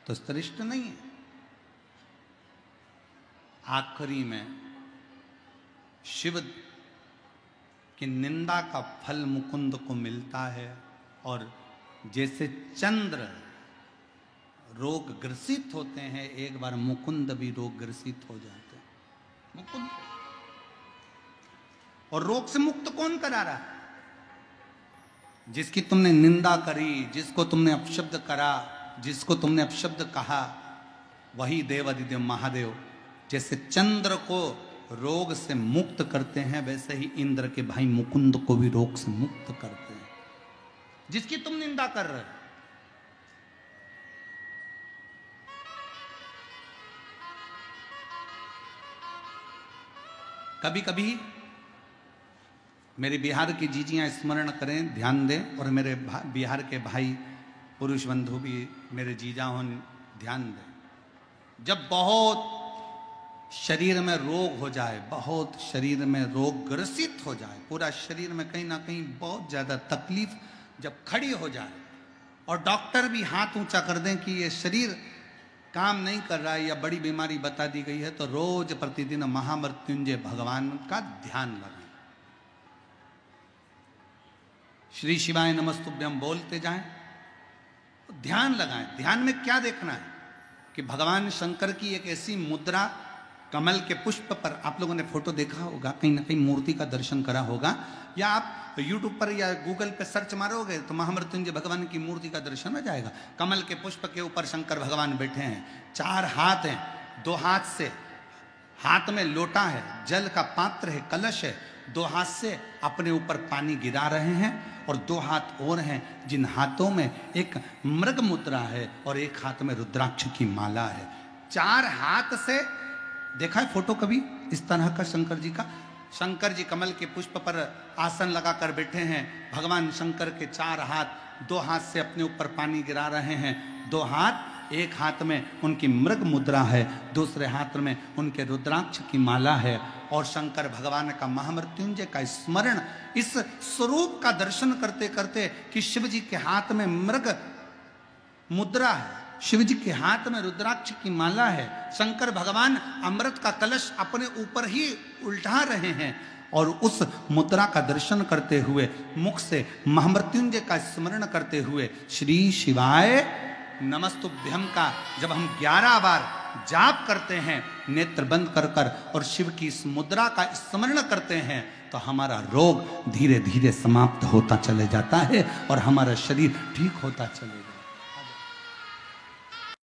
[SPEAKER 1] तो श्रेष्ठ नहीं है। आखिरी में शिव की निंदा का फल मुकुंद को मिलता है, और जैसे चंद्र रोग ग्रसित होते हैं, एक बार मुकुंद भी रोग ग्रसित हो जाते हैं। मुकुंद, और रोग से मुक्त कौन करा रहा है? जिसकी तुमने निंदा करी, जिसको तुमने अपशब्द करा, जिसको तुमने अपशब्द कहा, वही देवाधिदेव महादेव जैसे चंद्र को रोग से मुक्त करते हैं, वैसे ही इंद्र के भाई मुकुंद को भी रोग से मुक्त करते हैं। जिसकी तुम निंदा कर रहे हो, कभी कभी मेरे बिहार की जीजियां स्मरण करें, ध्यान दें, और मेरे बिहार के भाई पुरुष बंधु भी मेरे जीजा हों, ध्यान दें। जब बहुत शरीर में रोग हो जाए, बहुत शरीर में रोग ग्रसित हो जाए, पूरा शरीर में कहीं ना कहीं बहुत ज़्यादा तकलीफ जब खड़ी हो जाए, और डॉक्टर भी हाथ ऊंचा कर दें कि ये शरीर काम नहीं कर रहा है या बड़ी बीमारी बता दी गई है, तो रोज प्रतिदिन महामृत्युंजय भगवान का ध्यान लगाएं। श्री शिवाय नमस्तुभ्यम बोलते जाएं, तो ध्यान लगाएं। ध्यान में क्या देखना है कि भगवान शंकर की एक ऐसी मुद्रा, कमल के पुष्प पर, आप लोगों ने फोटो देखा होगा, कहीं ना कहीं मूर्ति का दर्शन करा होगा, या आप यूट्यूब पर या गूगल पे सर्च मारोगे तो महामृत्युंजय भगवान की मूर्ति का दर्शन हो जाएगा। कमल के पुष्प के ऊपर शंकर भगवान बैठे हैं, 4 हाथ हैं, 2 हाथ से, हाथ में लोटा है, जल का पात्र है, कलश है, 2 हाथ से अपने ऊपर पानी गिरा रहे हैं, और 2 हाथ और हैं जिन हाथों में एक मृग मुद्रा है और एक हाथ में रुद्राक्ष की माला है। 4 हाथ से देखा है फोटो कभी इस तरह का शंकर जी का? शंकर जी कमल के पुष्प पर आसन लगाकर बैठे हैं। भगवान शंकर के 4 हाथ, 2 हाथ से अपने ऊपर पानी गिरा रहे हैं, 2 हाथ, एक हाथ में उनकी मृग मुद्रा है, दूसरे हाथ में उनके रुद्राक्ष की माला है, और शंकर भगवान का महामृत्युंजय का स्मरण, इस स्वरूप का दर्शन करते करते कि शिव जी के हाथ में मृग मुद्रा है, शिव जी के हाथ में रुद्राक्ष की माला है, शंकर भगवान अमृत का कलश अपने ऊपर ही उल्टा रहे हैं और उस मुद्रा का दर्शन करते हुए मुख से महामृत्युंजय का स्मरण करते हुए श्री शिवाय नमस्तुभ्यम का जब हम 11 बार जाप करते हैं नेत्र बंद कर कर और शिव की इस मुद्रा का स्मरण करते हैं तो हमारा रोग धीरे धीरे समाप्त होता चले जाता है और हमारा शरीर ठीक होता चलेगा।